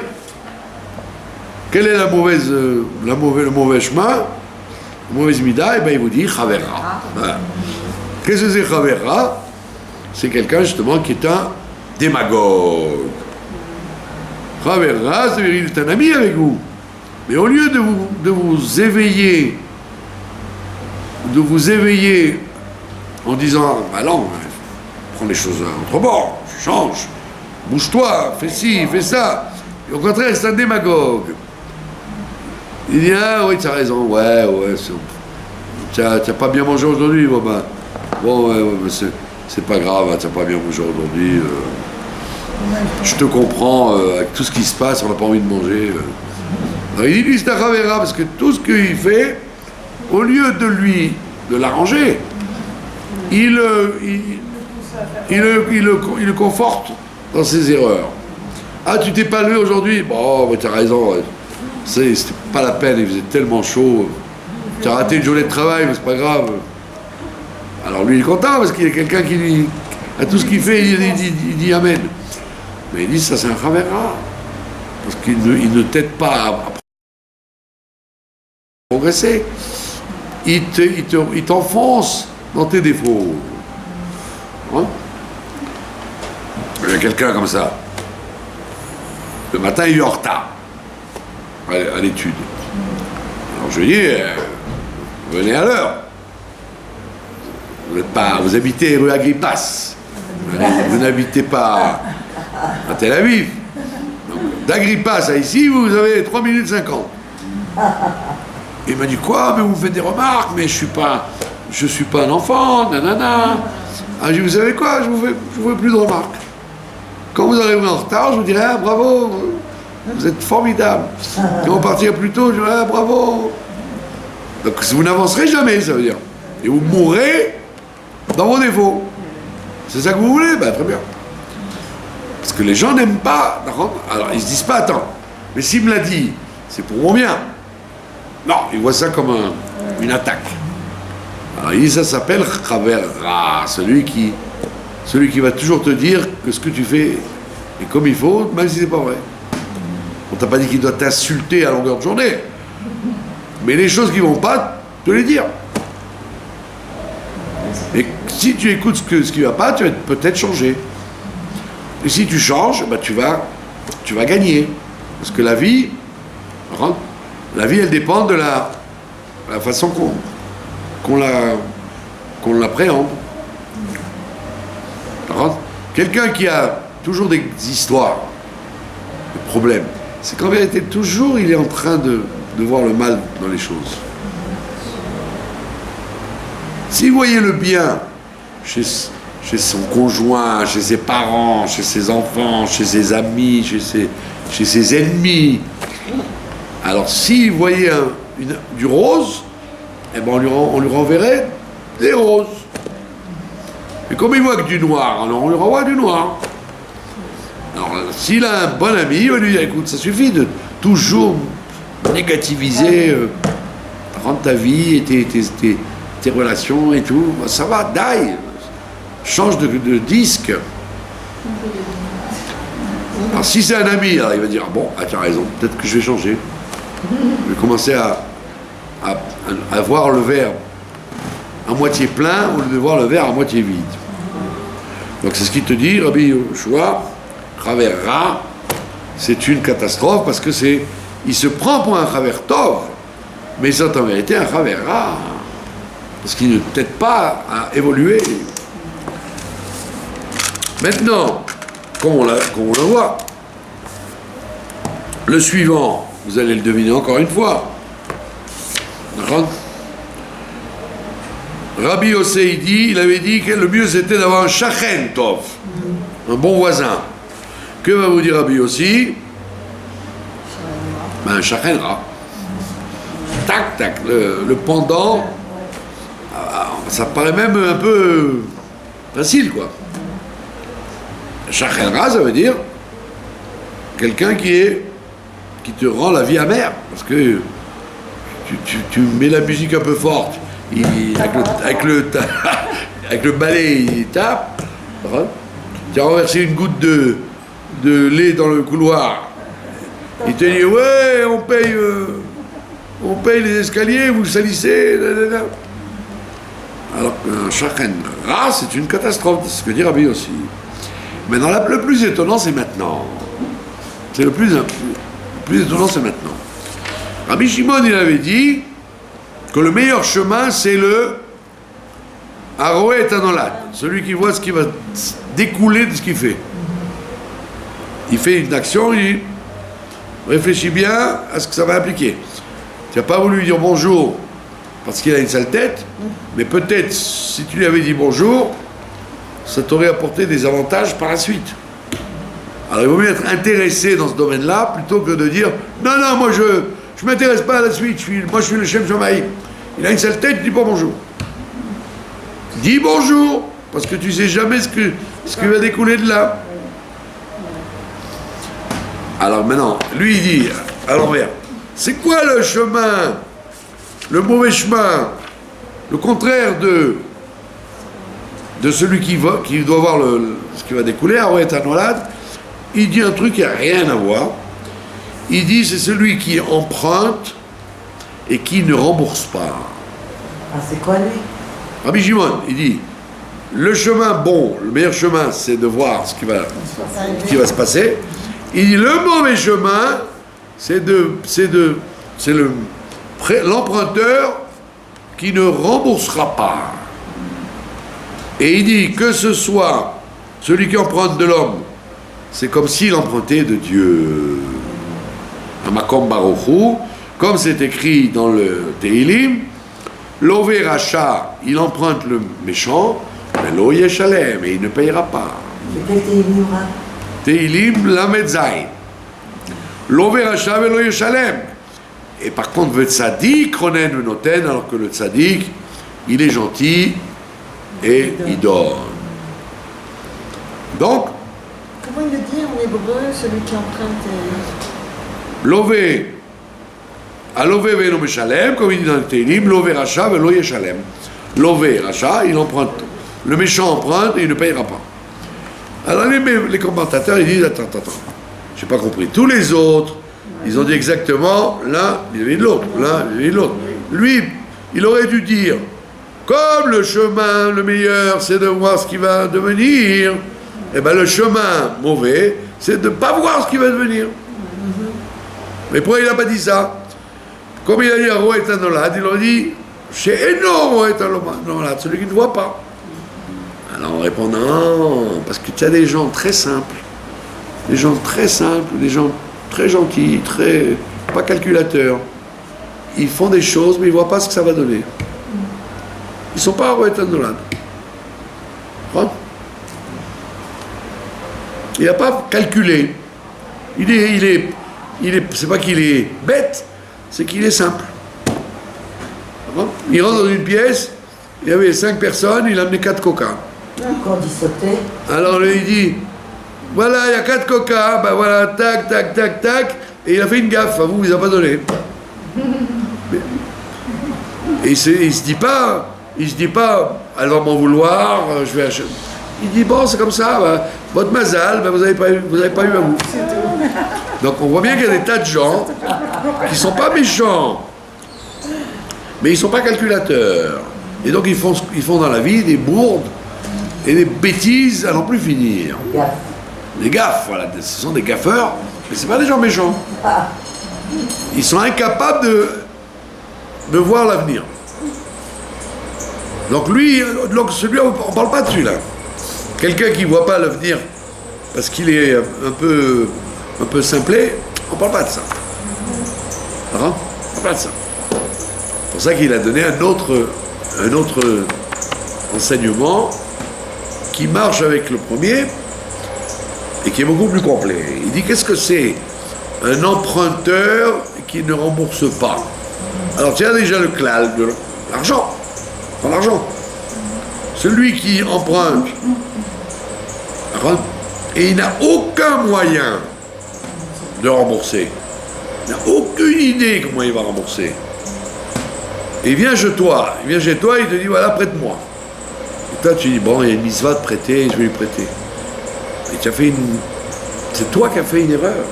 Quel est le mauvais chemin, la mauvaise mida? Et bien il vous dit Chavera. Voilà. Qu'est-ce que c'est Chavera? C'est quelqu'un justement qui est un démagogue. Chavera, ça veut dire qu'il est un ami avec vous. Mais au lieu de vous éveiller en disant non, prends les choses autrement, change, bouge-toi, fais ci, fais ça. Et au contraire, c'est un démagogue. Il dit oui, tu as raison, ouais, tu n'as pas bien mangé aujourd'hui, c'est pas grave, tu n'as pas bien mangé aujourd'hui. Je te comprends, avec tout ce qui se passe, on n'a pas envie de manger. Alors il dit lui, c'est un Chavera, parce que tout ce qu'il fait, au lieu de l'arranger, il le conforte dans ses erreurs. Tu t'es pas levé aujourd'hui? Bon, tu as raison, c'était pas la peine, il faisait tellement chaud. Tu as raté une journée de travail, mais c'est pas grave. Alors lui, il est content, parce qu'il y a quelqu'un qui lui... À tout ce qu'il fait, il dit Amen. Mais il dit, ça c'est un Chavera. Parce qu'il ne t'aide pas à progresser. Il t'enfonce dans tes défauts. Hein? Il y a quelqu'un comme ça. Le matin, il est en retard à l'étude. Alors je lui dis, venez à l'heure. Vous habitez rue Agrippas. Vous n'habitez pas à Tel Aviv. D'Agrippas à ici, vous avez 3 minutes 50. Il m'a dit quoi? Mais vous faites des remarques, mais je suis pas un enfant, nanana. J'ai dit, vous savez quoi? Je vous fais plus de remarques. Quand vous arriverez en retard, je vous dirai bravo, vous êtes formidable. Quand vous partirez plus tôt, je vous dirai bravo. Donc vous n'avancerez jamais, ça veut dire. Et vous mourrez dans vos défauts. C'est ça que vous voulez? Ben très bien. Parce que les gens n'aiment pas. Alors ils se disent pas, attends, mais s'il me l'a dit, c'est pour mon bien. Non, ils voient ça comme une attaque. Alors il dit, ça s'appelle Chavera, celui qui va toujours te dire que ce que tu fais est comme il faut, même si c'est pas vrai. On t'a pas dit qu'il doit t'insulter à longueur de journée, mais les choses qui vont pas, te les dire. Et si tu écoutes ce qui va pas, tu vas peut-être changer. Et si tu changes, bah tu vas gagner. Parce que la vie, elle dépend de la façon qu'on l'appréhende. Quelqu'un qui a toujours des histoires, des problèmes, c'est qu'en vérité, toujours, il est en train de voir le mal dans les choses. Si vous voyez le bien chez son conjoint, chez ses parents, chez ses enfants, chez ses amis, chez ses ennemis, alors si vous voyez du rose, eh ben on lui renverrait des roses. Et comme il voit que du noir, alors on lui renvoie du noir. Alors s'il a un bon ami, il va lui dire, écoute, ça suffit de toujours négativiser, rendre ta vie et tes relations et tout, ça va, die, change de disque. Alors si c'est un ami, alors il va dire, bon, tu as raison, peut-être que je vais changer. Je vais commencer à voir le verre à moitié plein au lieu de voir le verre à moitié vide. Donc c'est ce qu'il te dit, Rabbi Yoshua, Chavera, c'est une catastrophe parce que il se prend pour un Chaver Tov, mais c'est en vérité un Chavera. Parce qu'il ne t'aide pas à évoluer. Maintenant, comme on le voit, le suivant, vous allez le deviner encore une fois. Rabbi Yossé, il avait dit que le mieux c'était d'avoir un shachen tov, un bon voisin. Que va vous dire Rabbi Yossé? Ben, un shachen ra. Tac, tac, le pendant. Ça paraît même un peu facile, quoi. Shachenra, ça veut dire quelqu'un qui te rend la vie amère, parce que tu mets la musique un peu forte, avec le balai, il tape. Tu as renversé une goutte de lait dans le couloir, il te dit, ouais, on paye les escaliers, vous salissez, Alors qu'un Shachenra, c'est une catastrophe, c'est ce que dit Rabbi aussi. Maintenant, le plus étonnant, c'est maintenant. C'est le plus étonnant, c'est maintenant. Rabbi Shimon, il avait dit que le meilleur chemin, c'est le Aroé Tanolad, celui qui voit ce qui va découler de ce qu'il fait. Il fait une action, il réfléchit bien à ce que ça va impliquer. Tu n'as pas voulu lui dire bonjour parce qu'il a une sale tête, mais peut-être si tu lui avais dit bonjour, ça t'aurait apporté des avantages par la suite. Alors il vaut mieux être intéressé dans ce domaine-là plutôt que de dire non, moi je m'intéresse pas à la suite, moi je suis le chef Jamaï. Il a une sale tête, dis pas bonjour. Dis bonjour, parce que tu sais jamais ce qui va découler de là. Alors maintenant, lui il dit à l'envers, c'est quoi le chemin, le mauvais chemin, le contraire de celui qui doit voir ce qui va découler, Aroé Tanolad? Il dit un truc qui n'a rien à voir. Il dit c'est celui qui emprunte et qui ne rembourse pas. Ah, c'est quoi lui? Rabbi Shimon, il dit le chemin bon, le meilleur chemin, c'est de voir ce qui va se passer. Il dit le mauvais chemin, c'est l'emprunteur qui ne remboursera pas. Et il dit que ce soit celui qui emprunte de l'homme, c'est comme s'il empruntait de Dieu. Amakom Baruchu, comme c'est écrit dans le Tehilim, l'Ové Racha, il emprunte le méchant, mais l'O Yeshalem, et il ne payera pas. C'est quel Tehilim? Tehilim Lamed Zayin. L'Ové Racha, mais l'O Yeshalem. Et par contre, le Tzadik, Ronen Venoten, alors que le Tzadik, il est gentil et il donne. Donc, Comment il le dit en hébreu, celui qui emprunte Lové, à Lové veno meshalem, comme il dit dans le Télim, Lové racha velo yeshalem. Lové racha, il emprunte. Le méchant emprunte et il ne payera pas. Alors les commentateurs, ils disent, attends, j'ai pas compris. Tous les autres, ils ont dit exactement l'un vis-à-vis de l'autre, l'un vis-à-vis de l'autre. Lui, il aurait dû dire, comme le chemin le meilleur, c'est de voir ce qui va devenir, eh bien le chemin mauvais, c'est de ne pas voir ce qui va devenir. Mais pourquoi il n'a pas dit ça? Comme il a dit à Roé Tanolad, il aurait dit, chez énorme Roé Tanolad, celui qui ne voit pas. Alors on répond, non, parce que tu as des gens très simples, des gens très gentils, très pas calculateurs. Ils font des choses, mais ils ne voient pas ce que ça va donner. Ils ne sont pas Roé Tanolad. Il n'a pas calculé. C'est pas qu'il est bête, c'est qu'il est simple. Il rentre dans une pièce, il y avait 5 personnes, il a amené 4 coca. Quand il sautait. Alors lui il dit, voilà, il y a 4 coca, ben voilà, tac, tac, tac, tac, et il a fait une gaffe, à vous, il ne vous a pas donné. Et il se dit pas, elle va m'en vouloir, je vais acheter. Il dit, bon, c'est comme ça, bah, votre mazal, bah, vous n'avez pas eu à vous. Donc on voit bien qu'il y a des tas de gens qui ne sont pas méchants, mais ils ne sont pas calculateurs. Et donc ils font dans la vie des bourdes et des bêtises à n'en plus finir. Des gaffes, voilà, ce sont des gaffeurs, mais ce ne sont pas des gens méchants. Ils sont incapables de voir l'avenir. Donc celui-là, on ne parle pas de celui-là. Quelqu'un qui ne voit pas l'avenir parce qu'il est un peu simplé, on ne parle pas de ça. On ne parle pas de ça. C'est pour ça qu'il a donné un autre enseignement qui marche avec le premier et qui est beaucoup plus complet. Il dit, qu'est-ce que c'est un emprunteur qui ne rembourse pas? Alors tu as déjà le clal de l'argent. Pas l'argent. Celui qui emprunte, et il n'a aucun moyen de rembourser. Il n'a aucune idée comment il va rembourser. Et il vient chez toi, il te dit, voilà, prête-moi. Et toi, tu dis, bon, il y a une mitzvah de prêter, je vais lui prêter. Et tu as fait c'est toi qui as fait une erreur.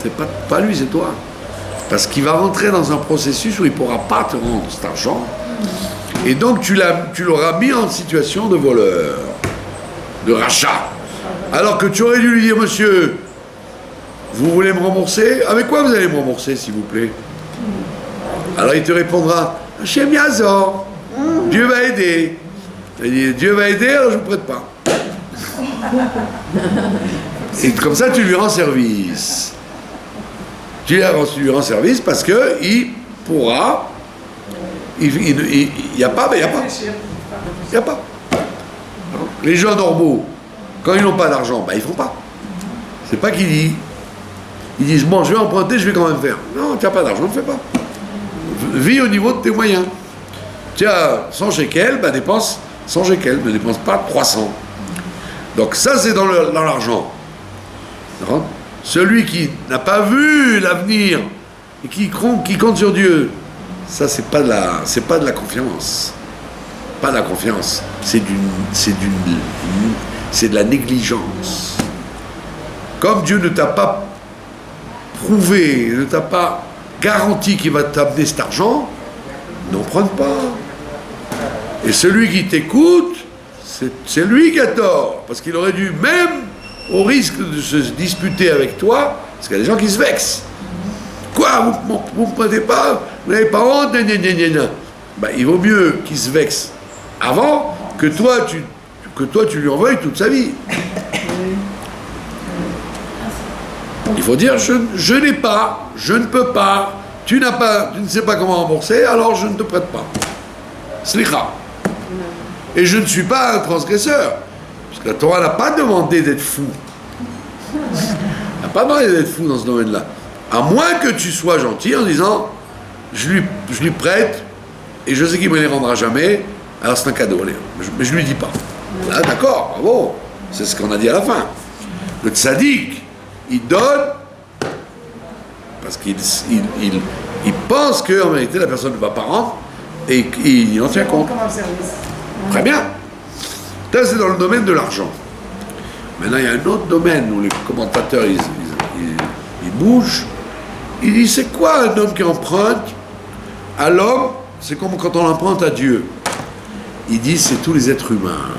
C'est pas lui, c'est toi. Parce qu'il va rentrer dans un processus où il ne pourra pas te rendre cet argent. Et donc, tu l'auras mis en situation de voleur, de rachat. Alors que tu aurais dû lui dire, monsieur, vous voulez me rembourser? Avec quoi vous allez me rembourser, s'il vous plaît? Alors il te répondra, Hachem Yazor, Dieu va aider. Il dit, Dieu va aider, alors je ne vous prête pas. Et comme ça, tu lui rends service. Tu lui rends service parce qu'il pourra. Il n'y a pas, mais il n'y a pas. Il n'y a pas. Les gens normaux, quand ils n'ont pas d'argent, ben ils ne font pas. C'est pas qu'ils disent, bon, je vais emprunter, je vais quand même faire. Non, tu n'as pas d'argent, ne fais pas. Vis au niveau de tes moyens. Tu as 100 shekels, ben dépense 100 shekels, ne dépense pas 300. Donc ça, c'est dans l'argent. Celui qui n'a pas vu l'avenir et qui compte sur Dieu, ça, c'est pas de la confiance. Pas de la confiance. C'est de la négligence. Comme Dieu ne t'a pas prouvé, ne t'a pas garanti qu'il va t'amener cet argent, n'emprunte pas. Et celui qui t'écoute, c'est lui qui a tort. Parce qu'il aurait dû, même au risque de se disputer avec toi, parce qu'il y a des gens qui se vexent. Quoi, vous ne me prêtez pas? Vous n'avez pas honte? Ben, il vaut mieux qu'il se vexe avant que toi, tu lui en veuilles toute sa vie. Il faut dire, je n'ai pas, je ne peux pas, tu ne sais pas comment rembourser, alors je ne te prête pas. Slicha. Et je ne suis pas un transgresseur. Parce que la Torah n'a pas demandé d'être fou. Elle n'a pas demandé d'être fou dans ce domaine-là. À moins que tu sois gentil en disant, je lui prête, et je sais qu'il ne me les rendra jamais, alors c'est un cadeau. Mais je ne lui dis pas. Là, d'accord, bravo. C'est ce qu'on a dit à la fin. Le tzaddik, il donne parce qu'il pense qu'en vérité la personne ne va pas rendre et il en tient compte. Comme un service. Très bien. Ça, c'est dans le domaine de l'argent. Maintenant, il y a un autre domaine où les commentateurs ils bougent. Il dit, c'est quoi un homme qui emprunte à l'homme? C'est comme quand on emprunte à Dieu. Il dit, c'est tous les êtres humains.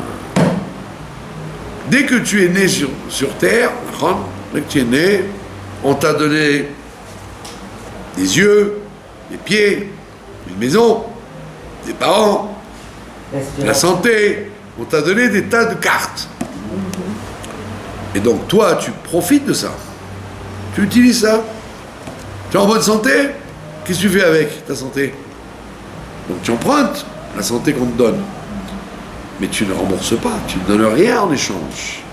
Dès que tu es né sur terre, dès que tu es né, on t'a donné des yeux, des pieds, une maison, des parents, la santé, on t'a donné des tas de cartes. Et donc toi, tu profites de ça. Tu utilises ça. Tu es en bonne santé, qu'est-ce que tu fais avec ta santé? Donc tu empruntes la santé qu'on te donne. Mais tu ne rembourses pas, tu ne donnes rien en échange.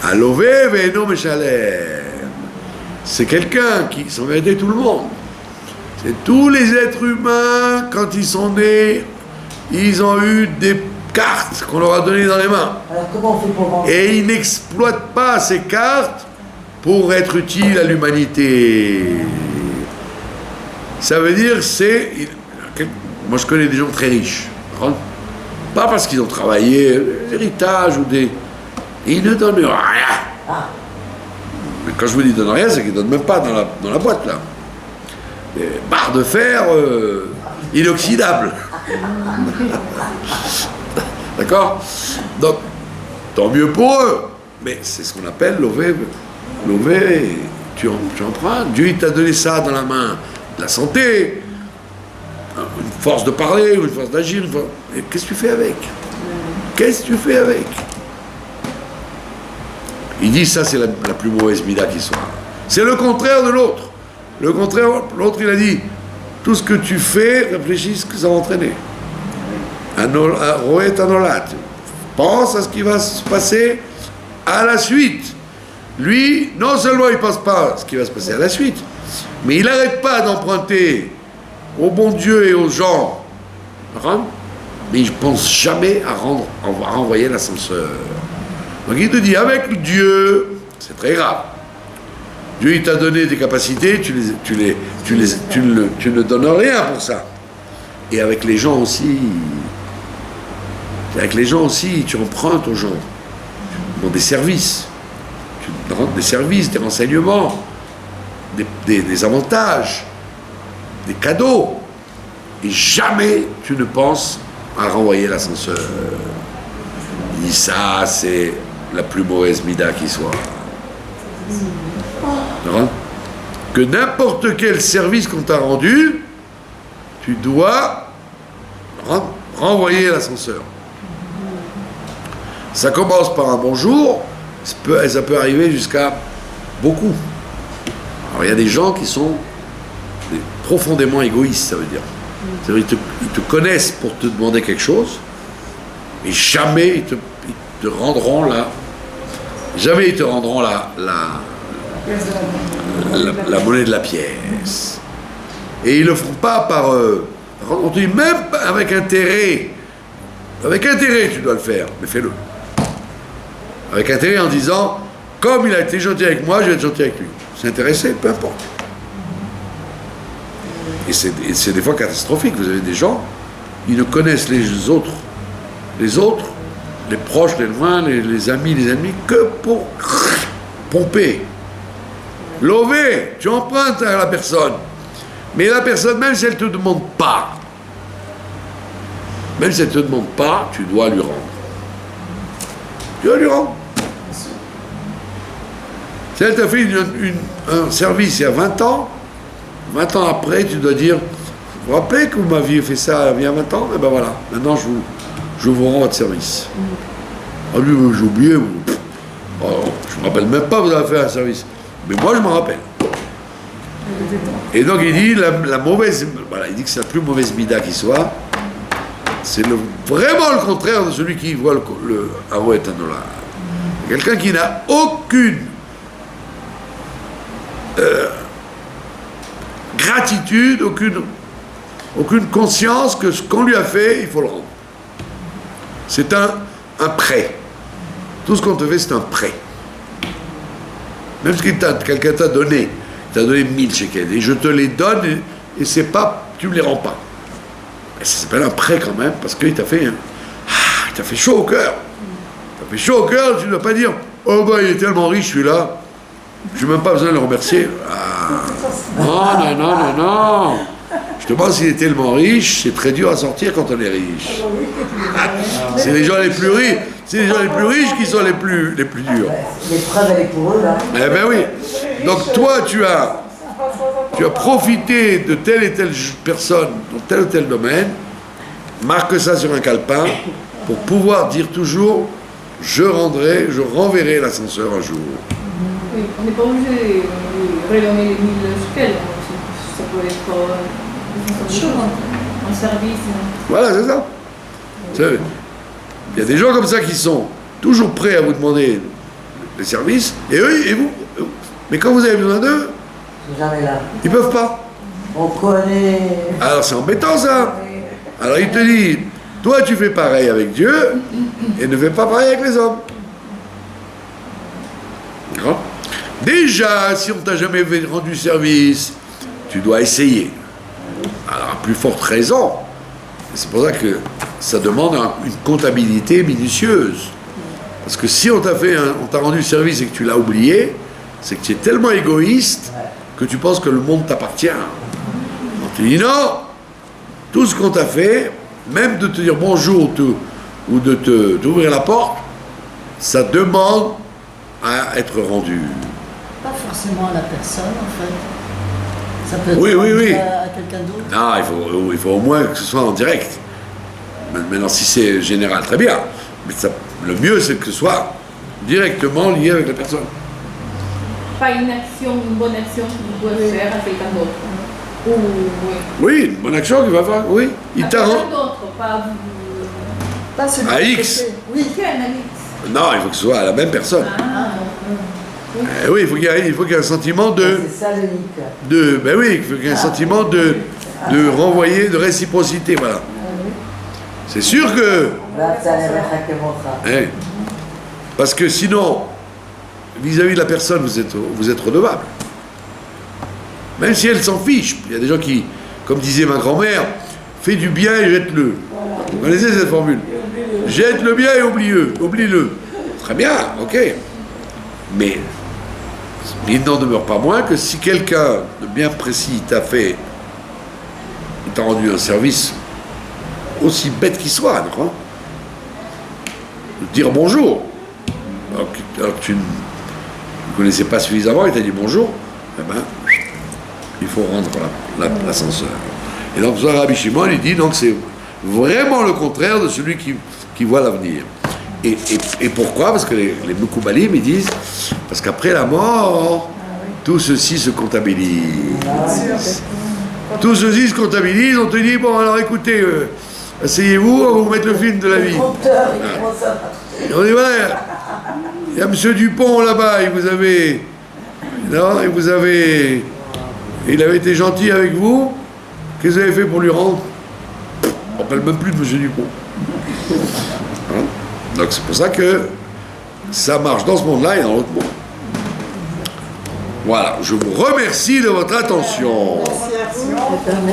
Alové ve'eno meshalem. C'est quelqu'un qui, sans vérité, tout le monde. C'est tous les êtres humains, quand ils sont nés, ils ont eu des cartes qu'on leur a données dans les mains. Alors comment on fait pour rendre? Et ils n'exploitent pas ces cartes pour être utiles à l'humanité. Ça veut dire, moi je connais des gens très riches. Pas parce qu'ils ont travaillé, l'héritage ou des... Ils ne donnent rien. Mais quand je vous dis donnent rien, c'est qu'ils ne donnent même pas dans la boîte là. Des barres de fer inoxydables. D'accord? Donc, tant mieux pour eux. Mais c'est ce qu'on appelle l'ové. L'ové, tu empruntes. Dieu il t'a donné ça dans la main. La santé, une force de parler, une force d'agir. Et qu'est-ce que tu fais avec? Qu'est-ce que tu fais avec? Il dit ça, c'est la plus mauvaise mida qui soit. C'est le contraire de l'autre. Le contraire, l'autre il a dit tout ce que tu fais, réfléchis ce que ça va entraîner. Roet anolat. Pense à ce qui va se passer à la suite. Lui, non seulement il pense pas à ce qui va se passer à la suite, mais il n'arrête pas d'emprunter au bon Dieu et aux gens. Mais il ne pense jamais à renvoyer l'ascenseur. Donc il te dit, avec Dieu, c'est très grave. Dieu il t'a donné des capacités, tu ne donnes rien pour ça. Et avec les gens aussi, tu empruntes aux gens. Tu demandes des services. Tu rends des services, des renseignements, des avantages, des cadeaux. Et jamais tu ne penses à renvoyer l'ascenseur. Il dit ça, c'est la plus mauvaise mida qui soit. Que n'importe quel service qu'on t'a rendu, tu dois renvoyer l'ascenseur. Ça commence par un bonjour, ça peut arriver jusqu'à beaucoup. Alors il y a des gens qui sont profondément égoïstes, ça veut dire. C'est-à-dire ils te connaissent pour te demander quelque chose, et jamais ils te rendront la monnaie de la pièce. Et ils le feront pas par... on te dit même avec intérêt. Avec intérêt tu dois le faire, mais fais-le. Avec intérêt en disant, comme il a été gentil avec moi, je vais être gentil avec lui. C'est intéressé, peu importe. Et c'est des fois catastrophique. Vous avez des gens, ils ne connaissent les autres, les proches, les loin, les amis, les ennemis, que pour pomper. Lové, tu empruntes à la personne. Mais la personne, même si elle ne te demande pas, tu dois lui rendre. Tu dois lui rendre. Si elle t'a fait un service il y a 20 ans, 20 ans après, tu dois dire, vous vous rappelez que vous m'aviez fait ça il y a 20 ans? Et ben voilà, maintenant je vous rends votre service. Ah lui, j'ai oublié, je ne me rappelle même pas vous avez fait un service. Mais moi, je m'en rappelle. Et donc, il dit, la mauvaise... Voilà, il dit que c'est la plus mauvaise mida qui soit. C'est vraiment le contraire de celui qui voit le Aroet Anola. Quelqu'un qui n'a aucune gratitude, aucune conscience que ce qu'on lui a fait, il faut le rendre. C'est un un prêt. Tout ce qu'on te fait, c'est un prêt. Même ce que quelqu'un t'a donné 1000 shekels, et je te les donne, et c'est pas, tu me les rends pas. Mais ça s'appelle un prêt quand même, parce qu'il t'a fait, il t'a fait chaud au cœur. Il t'a fait chaud au cœur, tu ne dois pas dire, oh bah il est tellement riche celui-là, je n'ai même pas besoin de le remercier. Non. Je te demande s'il est tellement riche, c'est très dur à sortir quand on est riche. C'est les gens les plus riches. C'est les gens les plus riches qui sont les plus durs. L'épreuve, elle est pour eux, là. Eh ben oui. Donc toi, tu as profité de telle et telle personne dans tel ou tel domaine, marque ça sur un calepin pour pouvoir dire toujours je renverrai l'ascenseur un jour. Oui, on n'est pas obligé de redonner les 1000 shekels. Ça peut être un service. Voilà, c'est ça. Il y a des gens comme ça qui sont toujours prêts à vous demander les services, et eux, et vous. Mais quand vous avez besoin d'eux, Jamais là. ils peuvent pas. On connaît. Alors c'est embêtant ça. Alors il te dit, toi tu fais pareil avec Dieu, et ne fais pas pareil avec les hommes. D'accord ? Déjà, si on t'a jamais rendu service, tu dois essayer. Alors à plus forte raison. C'est pour ça que ça demande une comptabilité minutieuse. Parce que si on t'a rendu service et que tu l'as oublié, c'est que tu es tellement égoïste que tu penses que le monde t'appartient. Donc tu dis non, tout ce qu'on t'a fait, même de te dire bonjour ou de t'ouvrir la porte, ça demande à être rendu. Pas forcément à la personne, en fait. Ça peut être Oui. à quelqu'un d'autre. Non, il faut au moins que ce soit en direct. Maintenant, si c'est général, très bien. Mais le mieux, c'est que ce soit directement lié avec la personne. Pas une bonne action que vous pouvez faire à quelqu'un d'autre. Ou, Oui, une bonne action qu'il va faire, oui. Il à t'a quelqu'un rendu. d'autre, pas Pas celui À qui X. fait. Oui. Quel X. Non, il faut que ce soit à la même personne. Oui, il faut qu'il y ait un sentiment C'est ça le hic. il faut qu'il y ait un sentiment de renvoyer, de réciprocité, voilà. C'est sûr que... Parce que sinon, vis-à-vis de la personne, vous êtes redevable. Même si elle s'en fiche. Il y a des gens qui, comme disait ma grand-mère, fais du bien et jette-le. Vous connaissez cette formule? Jette le bien et oublie-le. Très bien, ok. Mais il n'en demeure pas moins que si quelqu'un de bien précis t'a rendu un service aussi bête qu'il soit, d'accord, de dire bonjour, alors que tu ne connaissais pas suffisamment, il t'a dit bonjour, eh ben, il faut rendre l'ascenseur. Et donc, Rabbi Shimon, il dit, donc c'est vraiment le contraire de celui qui voit l'avenir. Et pourquoi? Parce que les Mekoubalim, ils disent, parce qu'après la mort, tout ceci se comptabilise. Tout ceci se comptabilise, on te dit, bon, alors écoutez, asseyez-vous, on va vous mettre le film de la vie. Et on dit, ouais, il y a M. Dupont là-bas, il avait été gentil avec vous, qu'est-ce que vous avez fait pour lui rendre? On ne parle même plus de M. Dupont. Hein? Donc c'est pour ça que ça marche dans ce monde-là et dans l'autre monde. Voilà, je vous remercie de votre attention. Merci à vous.